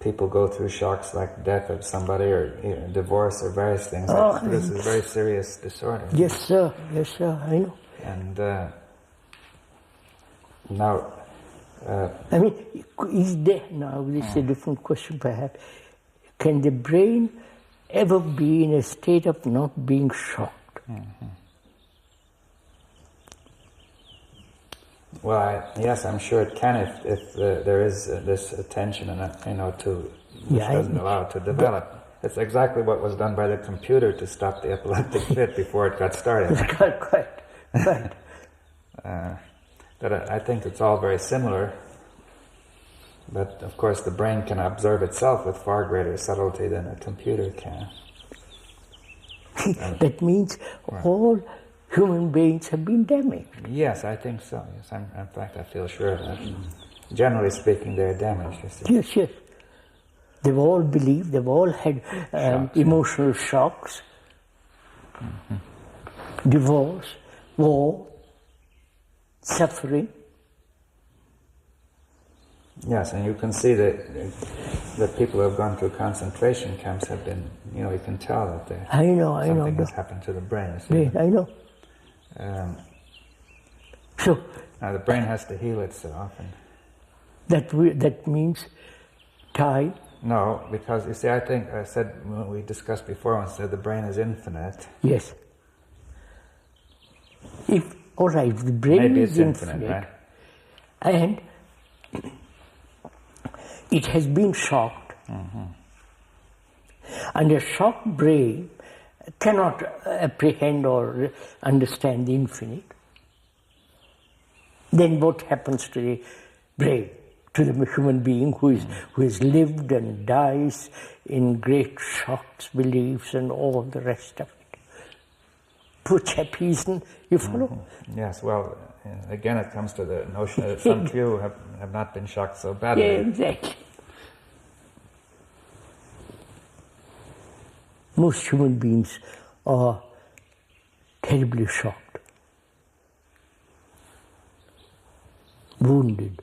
people go through shocks like death of somebody or divorce or various things, this is a very serious disorder. Yes, sir, I know. And now... is there now, this is a different question perhaps, can the brain ever be in a state of not being shocked? Well, yes, I'm sure it can if there is this attention and which doesn't allow it to develop. It's exactly what was done by the computer to stop the epileptic fit before it got started. Quite. But I think it's all very similar. But of course, the brain can observe itself with far greater subtlety than a computer can. That means all human beings have been damaged. Yes, I think so. Yes, in fact, I feel sure of that. Generally speaking, they're damaged, you see. Yes. They've all believed, they've all had emotional shocks. Divorce, war, suffering. Yes, and you can see that people who have gone through concentration camps have been, you can tell that something has happened to the brain. I know. So now the brain has to heal itself. That means time? No, because you see, I think I said when we discussed before, I said the brain is infinite. Yes. The brain Maybe is it's infinite, right? And it has been shocked. And a shocked brain cannot apprehend or understand the infinite. Then what happens to the brain, to the human being who has lived and dies in great shocks, beliefs, and all the rest of it? Poor chap, you follow? Yes, well, again it comes to the notion that some few have not been shocked so badly. Yeah, exactly. Most human beings are terribly shocked, wounded.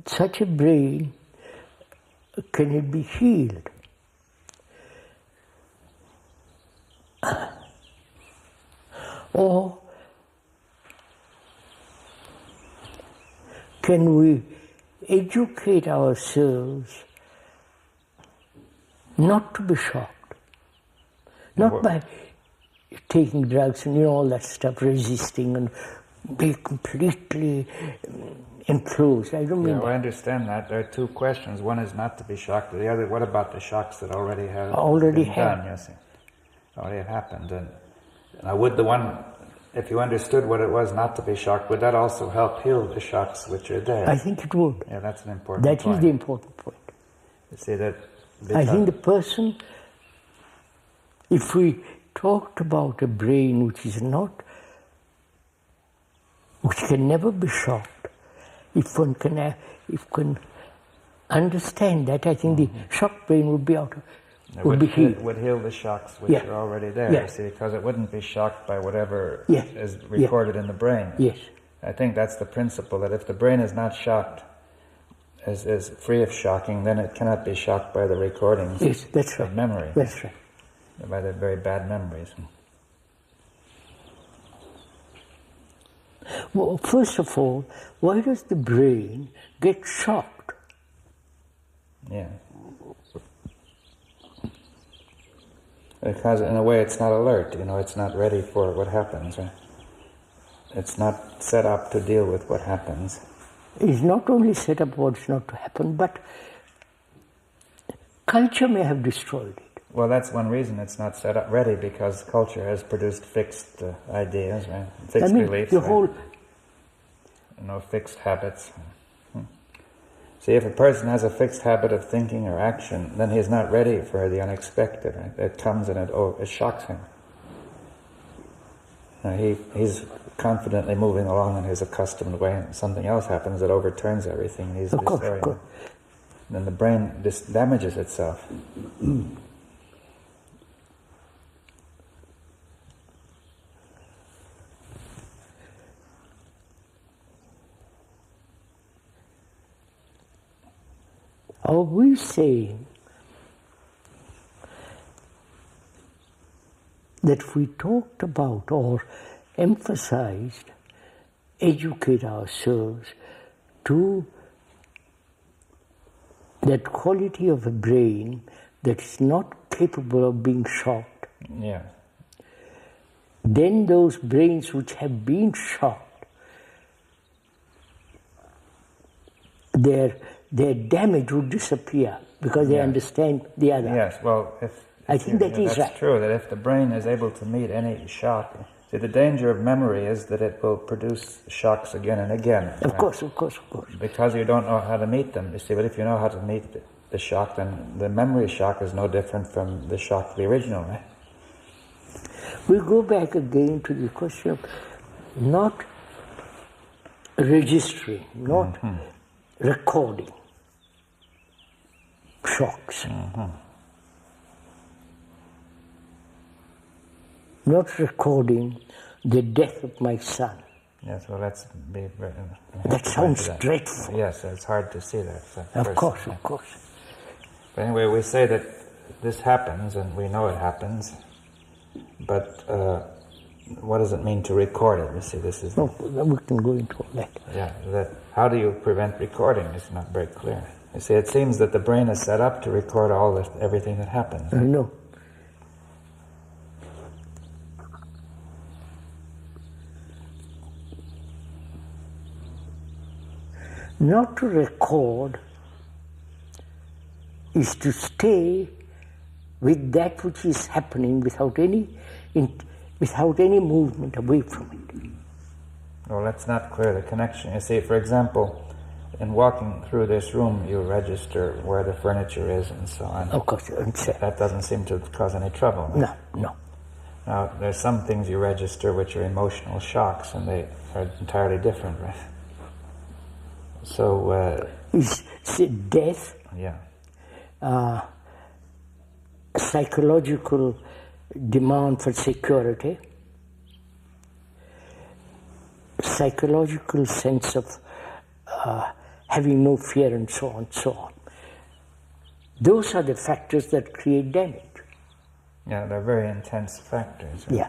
Such a brain, can it be healed? Or can we educate ourselves not to be shocked? Not by taking drugs and all that stuff, resisting and be completely enclosed. I don't mean that. I understand that. There are two questions. One is not to be shocked. The other, what about the shocks that already have been done? Yes, already have happened. And would the one, if you understood what it was not to be shocked, would that also help heal the shocks which are there? I think it would. Yeah, that's an important point. That is the important point. You see that? I think the person, if we talked about a brain which can never be shocked, if one can understand that, I think the shocked brain would be would be healed. It would heal the shocks which are already there, you see, because it wouldn't be shocked by whatever is recorded in the brain. Yes. I think that's the principle, that if the brain is not shocked, is free of shocking, then it cannot be shocked by the recordings of memory. That's right. By the very bad memories. Well, first of all, why does the brain get shocked? Yeah. Because in a way it's not alert, it's not ready for what happens. Right? It's not set up to deal with what happens. It's not only set up what's not to happen, but culture may have destroyed it. Well, that's one reason it's not set up ready, because culture has produced fixed ideas, right? Fixed beliefs. The whole... No fixed habits. See, if a person has a fixed habit of thinking or action, then he's not ready for the unexpected, right? It comes and it shocks him. He's confidently moving along in his accustomed way, and something else happens that overturns everything. He's disoriented. Of course. Then the brain damages itself. Are we saying that if we talked about or emphasized, educate ourselves to that quality of a brain that is not capable of being shocked? Yeah. Then those brains which have been shocked, their damage would disappear because they understand the other. Yes, well, I think that is right. That's true, that if the brain is able to meet any shock, see, the danger of memory is that it will produce shocks again and again. Of course. Because you don't know how to meet them, you see, but if you know how to meet the shock, then the memory shock is no different from the shock of the original, right? We go back again to the question of not registering, not recording shocks. Not recording the death of my son. Yes, well, that's... That sounds dreadful. Yes, it's hard to see that. Of course. But anyway, we say that this happens, and we know it happens, but what does it mean to record it? You see, this is... No, we can go into all that. Yeah, how do you prevent recording? It's not very clear. You see, it seems that the brain is set up to record everything that happens. No. Not to record is to stay with that which is happening without any movement away from it. Well, that's not clear, the connection. You see, for example, in walking through this room, you register where the furniture is and so on. Of course. That doesn't seem to cause any trouble. Right? No. Now, there's some things you register which are emotional shocks, and they are entirely different, right? So... is death, psychological demand for security, psychological sense of having no fear, and so on. Those are the factors that create damage. Yeah, they're very intense factors. Right? Yeah.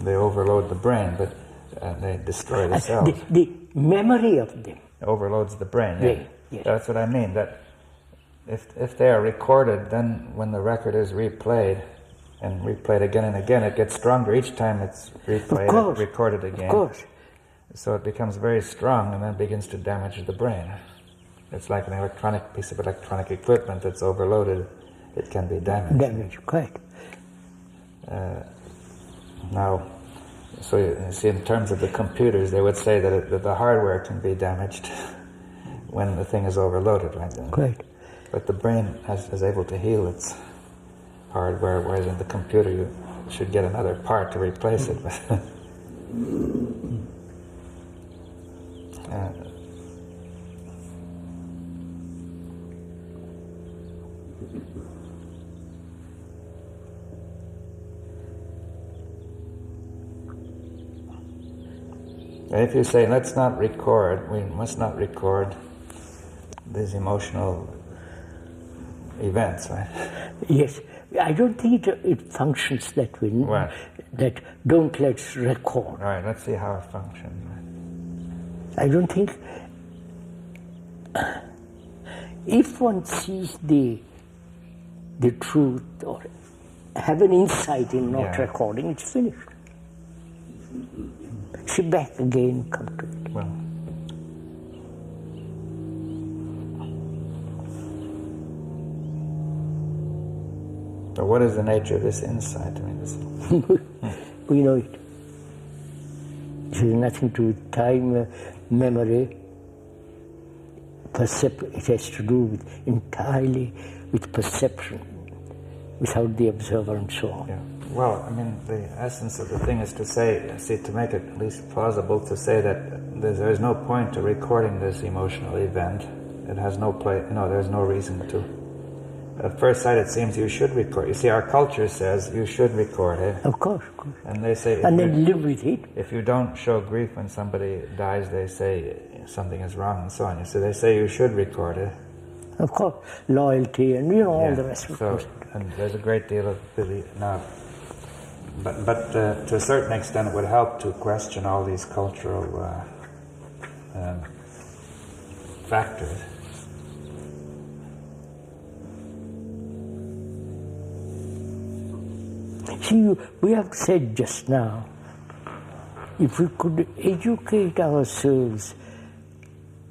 They overload the brain, but they destroy the cells. The memory of them overloads the brain. Yeah. Yes. That's what I mean. That if they are recorded, then when the record is replayed and replayed again and again, it gets stronger each time it's replayed and recorded again. Of course. So it becomes very strong, and then begins to damage the brain. It's like an piece of electronic equipment that's overloaded. It can be damaged. Quite. Now, so you see, in terms of the computers, they would say that the hardware can be damaged when the thing is overloaded, right? Right. But the brain is able to heal its hardware, whereas in the computer you should get another part to replace it. If you say, let's not record, we must not record these emotional events, right? Yes. I don't think it functions that way. What? That don't let's record. All right, let's see how it functions. I don't think... if one sees the truth or have an insight in not recording, it's finished. Sit back again, come to it. Well, But what is the nature of this insight? I mean, we know it. It has nothing to do with time, memory, it has to do entirely with perception, without the observer and so on. Yeah. Well, I mean, the essence of the thing is to say, to make it at least plausible, to say that there's no point to recording this emotional event. It has no place, there's no reason to. At first sight, it seems you should record. You see, our culture says you should record it. Of course, of course. And they say... And then live with it. If you don't show grief when somebody dies, they say something is wrong and so on. So they say you should record it. Of course. Loyalty and, all the rest of it. And there's a great deal of belief. Now, but to a certain extent, it would help to question all these cultural factors. See, we have said just now, if we could educate ourselves,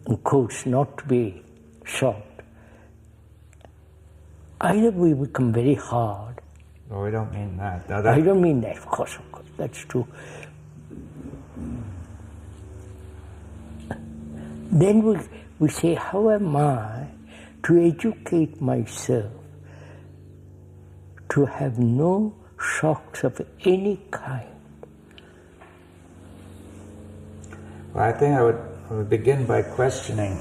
in quotes, not to be shocked, either we become very hard. No, we don't mean that. No, I don't mean that, of course, that's true. Then we say, how am I to educate myself to have no shocks of any kind? Well, I think I would begin by questioning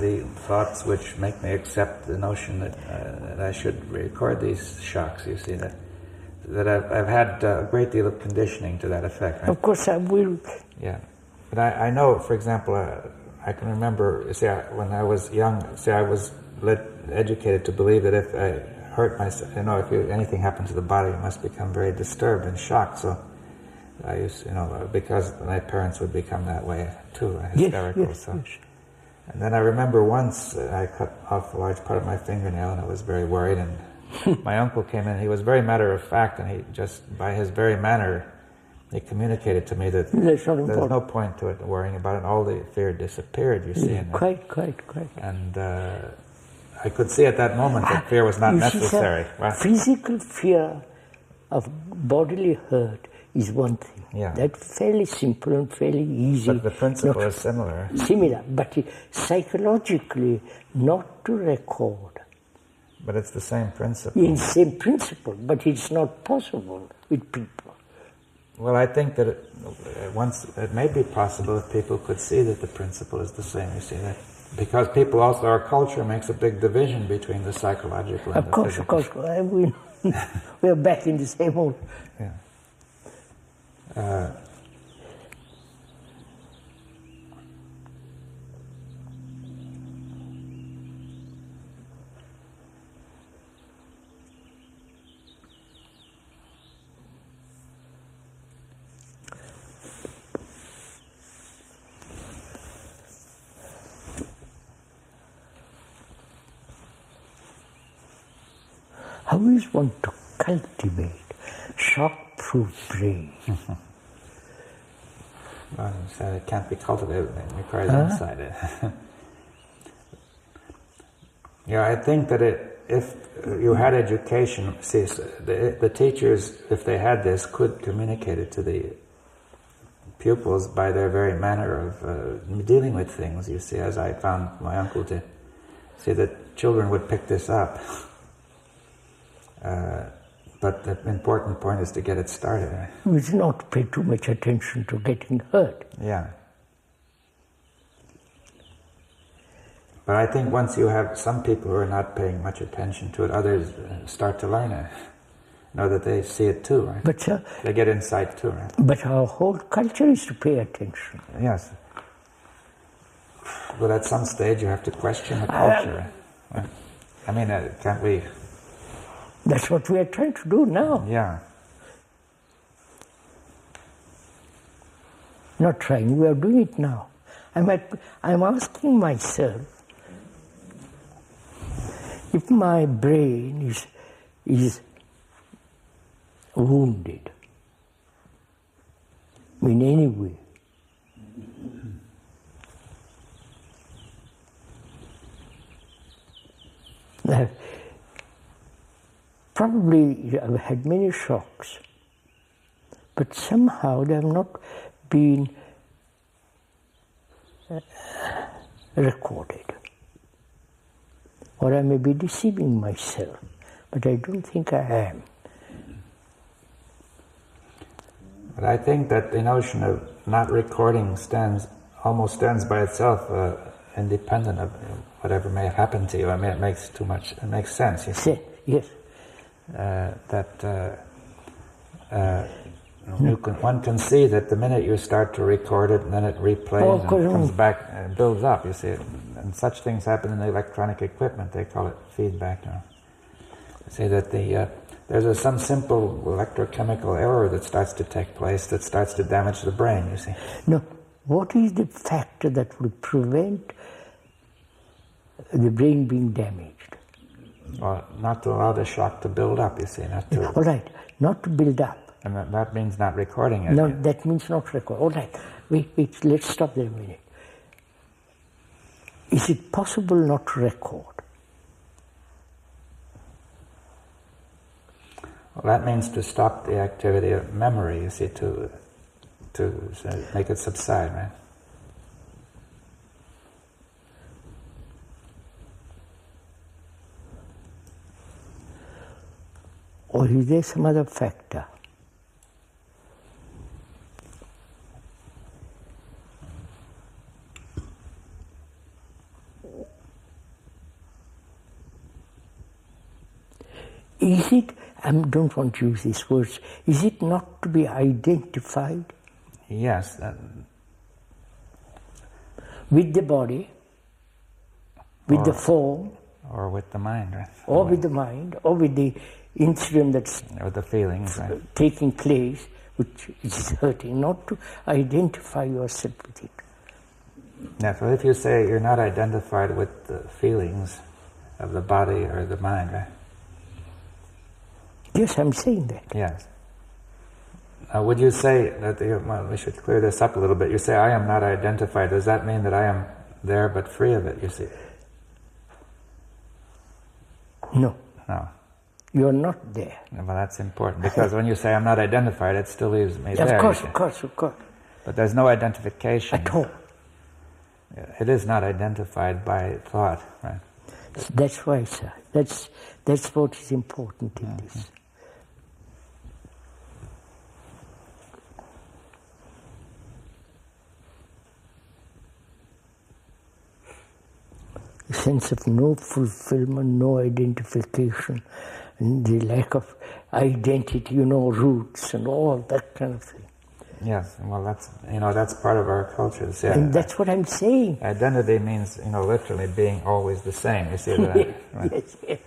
the thoughts which make me accept the notion that I should record these shocks. You see, that I've had a great deal of conditioning to that effect. Right? Of course I will. Yeah, but I know, for example, I can remember, when I was young, I was educated to believe that if I hurt myself, if anything happened to the body, you must become very disturbed and shocked. So I used, because my parents would become that way too, hysterical. Yes. And then I remember once I cut off a large part of my fingernail, and I was very worried. And my uncle came in. He was very matter of fact, and he just, by his very manner, he communicated to me that there's no point to it, worrying about it. And all the fear disappeared. You see, Quite. And I could see at that moment that fear was not necessary. See, right? Physical fear of bodily hurt is one thing. Yeah. That's fairly simple and fairly easy. But the principle is similar. Similar, but psychologically not to record. But it's the same principle. It's the same principle, but it's not possible with people. Well, I think that it may be possible if people could see that the principle is the same. You see that? Because people also, our culture makes a big division between the psychological and the physical. Of course. We're back in the same old. Yeah. How is one to cultivate shock-proof brain? Well, it can't be cultivated, it requires insight. I think that if you had education, the teachers, if they had this, could communicate it to the pupils by their very manner of dealing with things, you see, as I found my uncle to see that children would pick this up. But the important point is to get it started. We do not pay too much attention to getting hurt. Yeah. But I think once you have some people who are not paying much attention to it, others start to learn it. Know that they see it too, right? But, they get insight too, right? But our whole culture is to pay attention. Yes. But at some stage you have to question the culture. Right? I mean, can't we... That's what we are trying to do now. Yeah. Not trying, we are doing it now. I'm asking myself, if my brain is wounded in any way, Probably I've had many shocks, but somehow they have not been recorded. Or I may be deceiving myself, but I don't think I am. But I think that the notion of not recording almost stands by itself, independent of whatever may have happened to you. I mean, it makes sense. You see? Yes. One can see that the minute you start to record it, and then it replays and comes back and builds up. You see, and such things happen in the electronic equipment. They call it feedback. You say that there's some simple electrochemical error that starts to take place that starts to damage the brain. You see. No. What is the factor that will prevent the brain being damaged? Well, not to allow the shock to build up. You see, not to. All right, not to build up. And that means not recording it. No, that means not record. All right, wait, let's stop there a minute. Is it possible not to record? Well, that means to stop the activity of memory, you see, to make it subside, right? Or is there some other factor? Is it, I don't want to use these words, is it not to be identified? Yes. With the body, with the form, or with the mind, right? Or with the mind, or with the incident that's or the feelings, right? Taking place, which is hurting, not to identify yourself with it. Yeah, so if you say you're not identified with the feelings of the body or the mind, right? Yes, I'm saying that. Yes. Would you say that, well, we should clear this up a little bit. You say, I am not identified. Does that mean that I am there but free of it, you see? No. No. You're not there. Well, that's important, because when you say I'm not identified, it still leaves me there. Of course. But there's no identification. At all. It is not identified by thought, right? That's why, sir. That's what is important in this. The sense of no fulfillment, no identification, and the lack of identity, roots and all that kind of thing. Yes, well, that's part of our culture. Yeah. And that's what I'm saying. Identity means, literally being always the same. You see that? Right? Yes.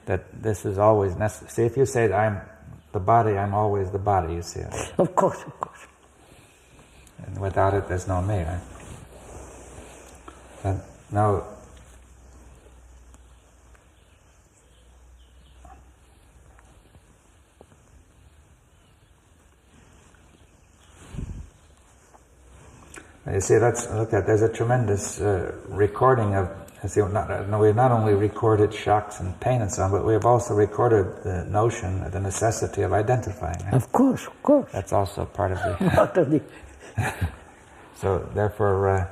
That this is always necessary. See, if you say that I'm the body, I'm always the body, you see. Of course. And without it, there's no me, right? And now, you see, there's a tremendous recording of, we've not only recorded shocks and pain and so on, but we have also recorded the notion, the necessity of identifying. Right? Of course. That's also part of the... Part of the... So, therefore...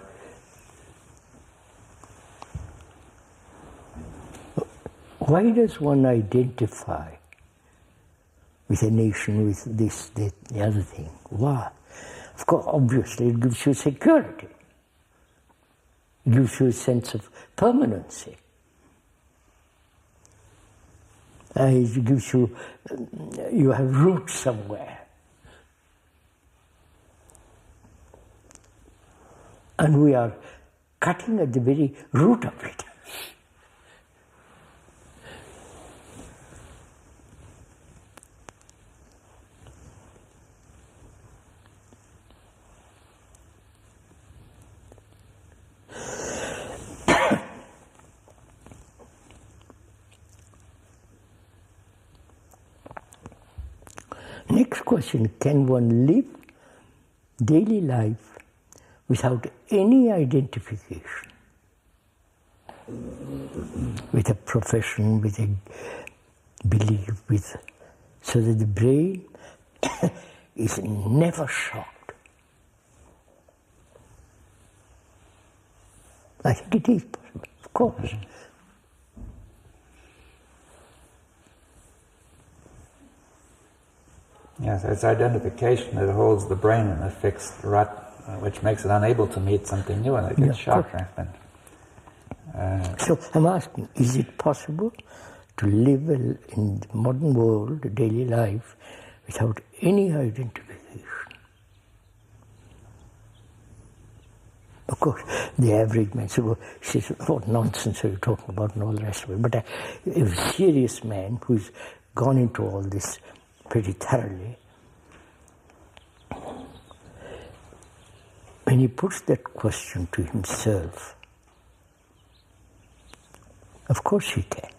Why does one identify with a nation, with this, that, the other thing? Why? Of course, obviously, it gives you security. It gives you a sense of permanency. It gives you, you have roots somewhere. And we are cutting at the very root of it. Next question, can one live daily life without any identification with a profession, with a believe with, so that the brain is never shocked. I think it is possible, of course. Yes, it's identification that holds the brain in a fixed rut, which makes it unable to meet something new, and it gets shocked. So I'm asking, is it possible to live in the modern world, daily life, without any identification? Of course, the average man says, what nonsense are you talking about, and all the rest of it. But a serious man who's gone into all this pretty thoroughly, when he puts that question to himself, of course he can.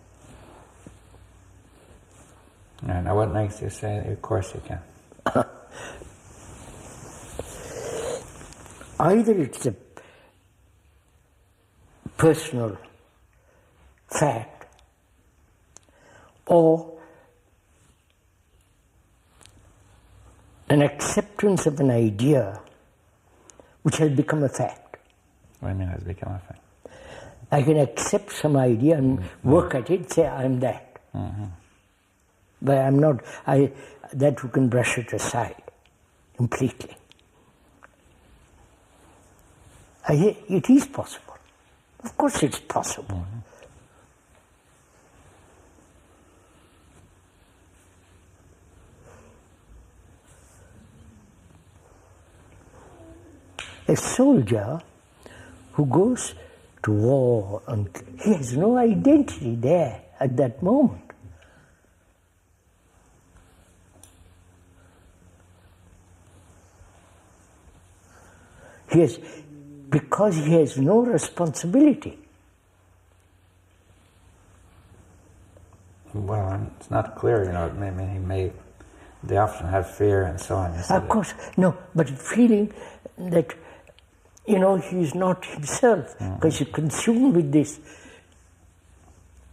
Now what makes you say, of course you can? Either it's a personal fact, or an acceptance of an idea which has become a fact. What do you mean has become a fact? I can accept some idea and work at it, say I'm that. But I'm not, that you can brush it aside completely. It is possible. Of course it's possible. A soldier who goes to war, and he has no identity there at that moment. Because he has no responsibility. Well, it's not clear, they often have fear and so on. Of course, no, but feeling that, he's not himself, because he's consumed with this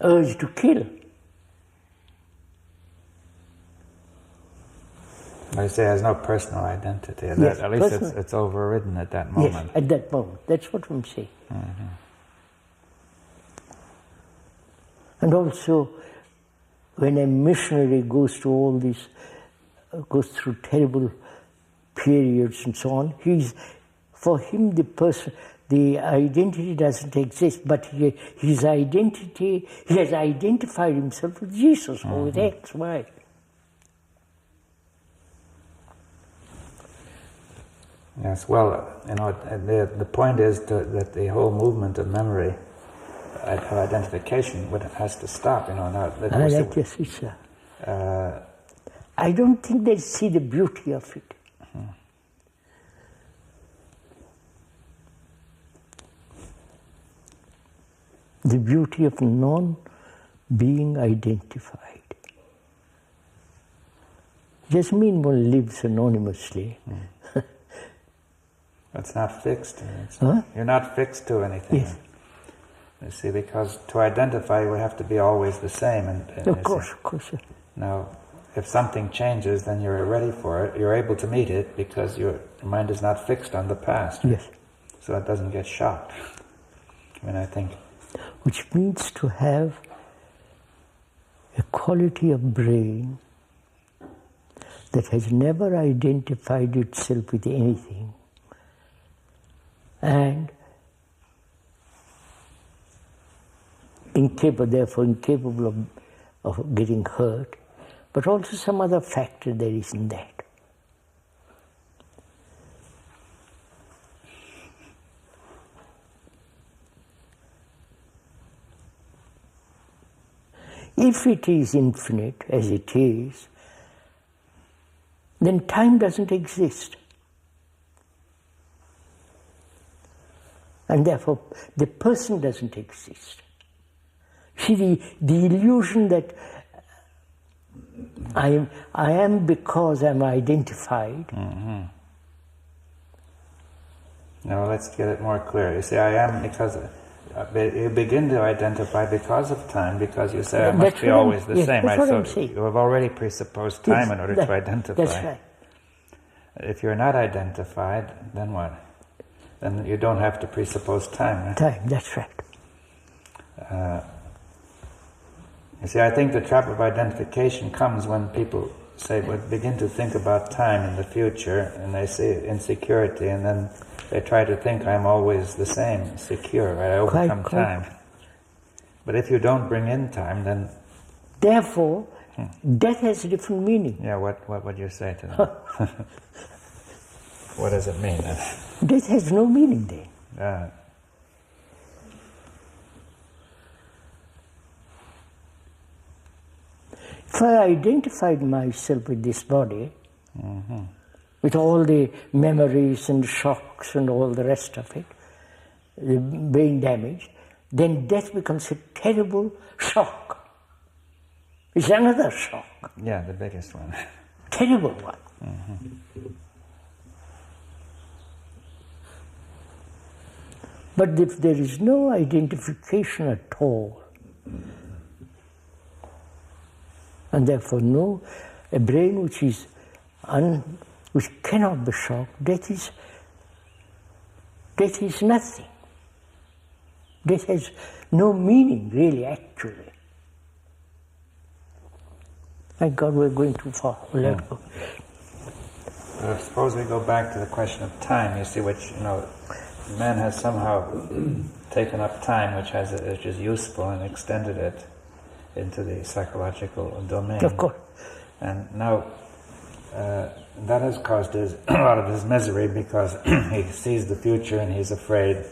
urge to kill. I say has no personal identity. Yes, at least it's overridden at that moment. Yes, at that moment. That's what I'm saying. And also, when a missionary goes to all this, goes through terrible periods and so on, for him the identity doesn't exist, but his identity, he has identified himself with Jesus or with X, Y. Yes, well, the point is that the whole movement of memory, of identification, has to stop. I don't think they see the beauty of it. The beauty of non-being identified. Just mean one lives anonymously. It's not fixed. Huh? You're not fixed to anything. Yes. You see, because to identify you would have to be always the same. Of course. Now, if something changes, then you're ready for it. You're able to meet it because your mind is not fixed on the past. Yes. So it doesn't get shocked. I think. Which means to have a quality of brain that has never identified itself with anything, and therefore incapable of getting hurt, but also some other factor there is in that. If it is infinite, as it is, then time doesn't exist. And therefore, the person doesn't exist. See, the illusion that I am because I'm identified. Now let's get it more clear. You say, I am because you begin to identify because of time, because you say I must be always the same, right? So you have already presupposed time in order to identify. That's right. If you're not identified, then what? Then you don't have to presuppose time, right? Time, that's right. You see, I think the trap of identification comes when people say, well, begin to think about time in the future, and they see insecurity, and then they try to think I'm always the same, secure, right? I overcome time. But if you don't bring in time, then... Therefore, death has a different meaning. Yeah, what would you say to that? What does it mean? Death has no meaning then. If I identified myself with this body, with all the memories and shocks and all the rest of it, the brain damage, then death becomes a terrible shock. It's another shock. Yeah, the biggest one. Terrible one. But if there is no identification at all, and therefore a brain which is which cannot be shocked, death is nothing. Death has no meaning, really, actually. Thank God we're going too far. Let go. Suppose we go back to the question of time, you see, which, man has somehow taken up time, which is useful, and extended it into the psychological domain. Of course. And now that has caused a lot of his misery, because he sees the future and he's afraid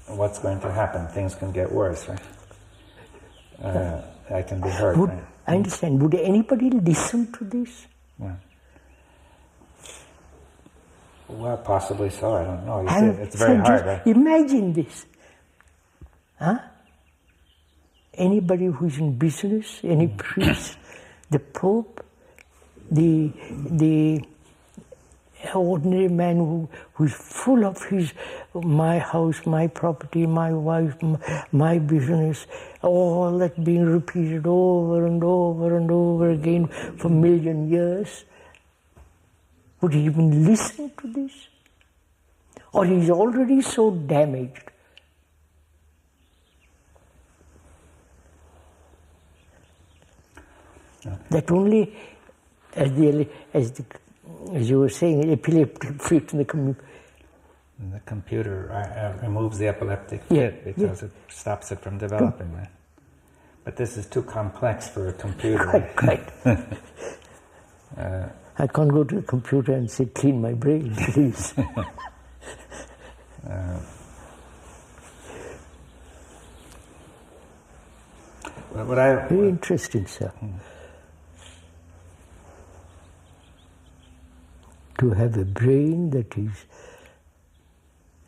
what's going to happen. Things can get worse, right? I can be hurt. Right? I understand. Would anybody listen to this? Yeah. Well, possibly so. I don't know. You see, it's very hard, right? Imagine this. Anybody who's in business, any priest, the Pope, the ordinary man who's full of my house, my property, my wife, my business, all that being repeated over and over and over again for a million years. Would he even listen to this? Or he's already so damaged that only, as you were saying, epileptic fit in the computer removes the epileptic fit because it stops it from developing that. But this is too complex for a computer. Right. I can't go to the computer and say, clean my brain, please. Very interesting, sir. To have a brain that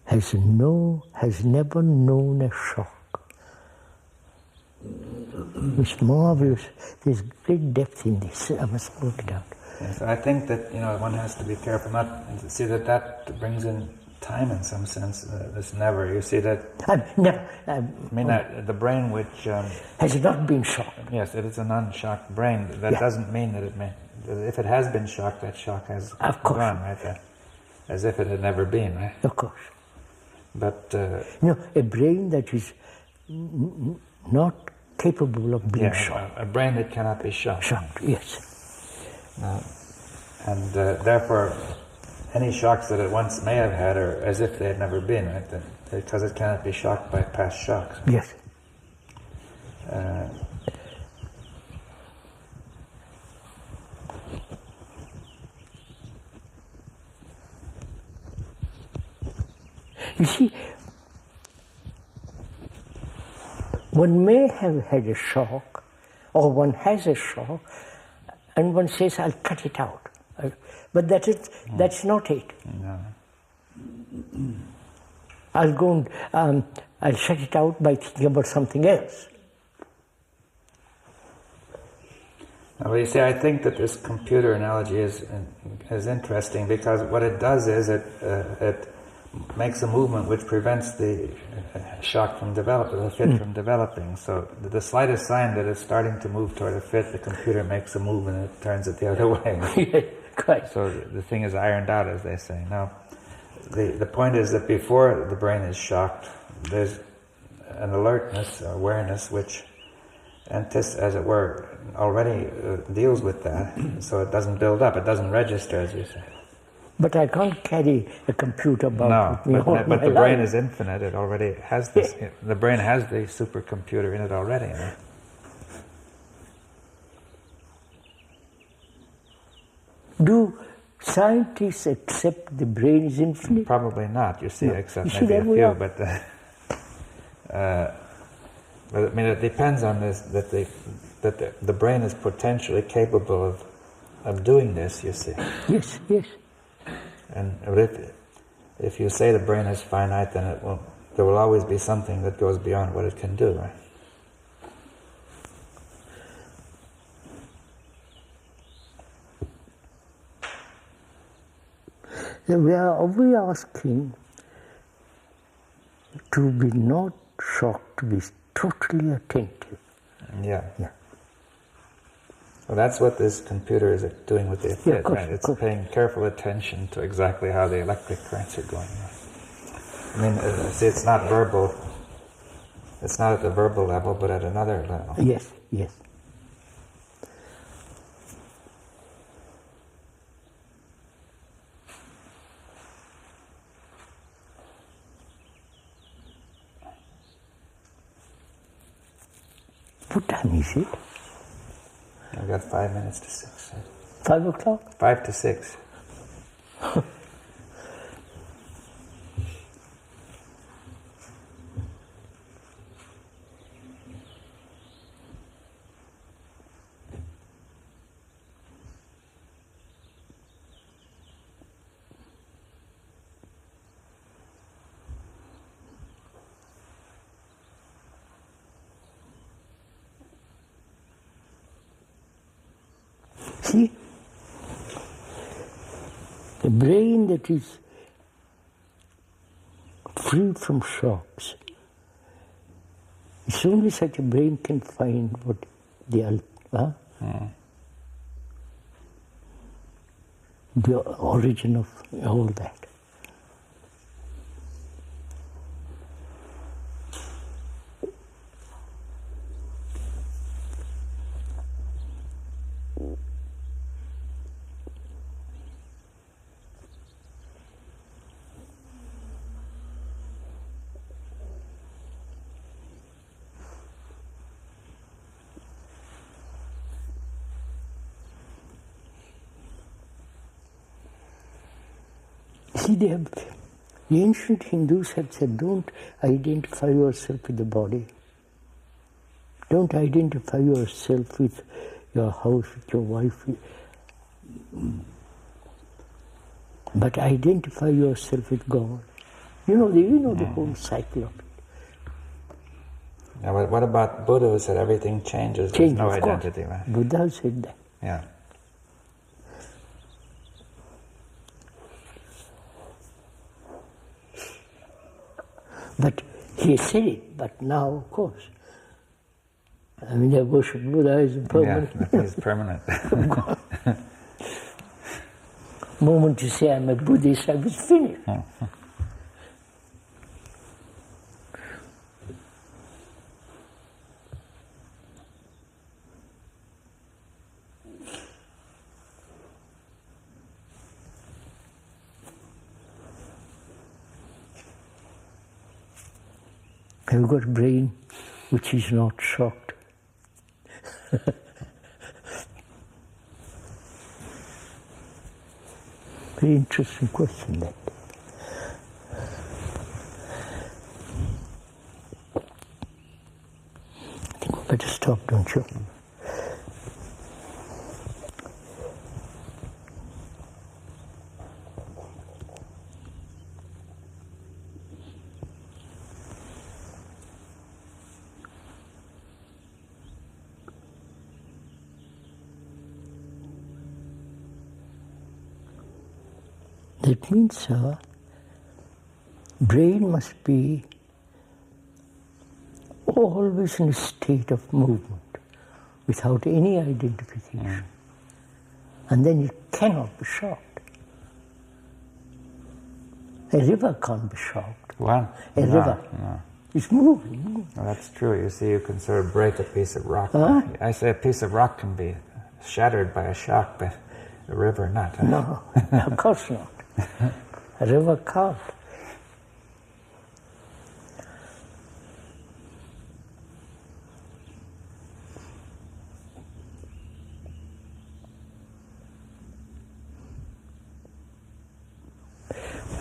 has never known a shock. It's marvelous. There's great depth in this. I must work it out. Yes, I think that one has to be careful not to see that brings in time in some sense. It's never. You see that. The brain which has not been shocked. Yes, it is an unshocked brain. That doesn't mean that it may. If it has been shocked, that shock has gone, right? As if it had never been, right? Of course. But a brain that is not capable of being shocked. A brain that cannot be shocked. Shocked, yes. And therefore, any shocks that it once may have had are as if they had never been, right? Because it cannot be shocked by past shocks. Yes. You see, one may have had a shock, or one has a shock, and one says, I'll cut it out. But that's not it. No. I'll go and I'll shut it out by thinking about something else. Well, you see, I think that this computer analogy is interesting, because what it does is it makes a movement which prevents the shock from developing, the fit from developing. So the slightest sign that it's starting to move toward a fit, the computer makes a move and it turns it the other way. Quite. So the thing is ironed out, as they say. Now, the point is that before the brain is shocked, there's an alertness, awareness, which, as it were, already deals with that, so it doesn't build up, it doesn't register, as you say. But I can't carry a computer about with me all but my the brain life. is infinite. It already has this. The brain has the supercomputer in it already. You know? Do scientists accept the brain is infinite? Probably not. You see, No. except You maybe a see, few. But I mean, it depends on this. That the brain is potentially capable of doing this. You see. Yes, yes. And if you say the brain is finite, then there will always be something that goes beyond what it can do, right? We are asking to be not shocked, to be totally attentive. Yeah. Well, that's what this computer is doing with the fit, right? It's paying careful attention to exactly how the electric currents are going. I mean, see, it's not verbal. It's not at the verbal level, but at another level. Yes, yes. What time is it? I've got 5 minutes to 6. 5 o'clock? 5 to 6. See, the brain that is free from shocks, it's only such a brain can find what the origin of all that. See, the ancient Hindus had said, don't identify yourself with the body. Don't identify yourself with your house, with your wife. But identify yourself with God. You know the whole cycle of it. Now, what about Buddha, who said everything changes, there's no identity, right? Buddha said that. Yeah. But he said it, but now, of course. I mean, I worship Buddha is permanent. Yeah, he's permanent. The moment you say I'm a Buddhist, I was finished. Have you got a brain which is not shocked? Very interesting question, that. I think we better stop, don't you? That means, sir, Brain must be always in a state of movement, without any identification. And then it cannot be shocked. A river can't be shocked. Well, A river is moving. Well, that's true. You see, you can sort of break a piece of rock. Huh? I say a piece of rock can be shattered by a shock, but a river not. Huh? No, of course not. A river can't.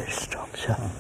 Stop, sir.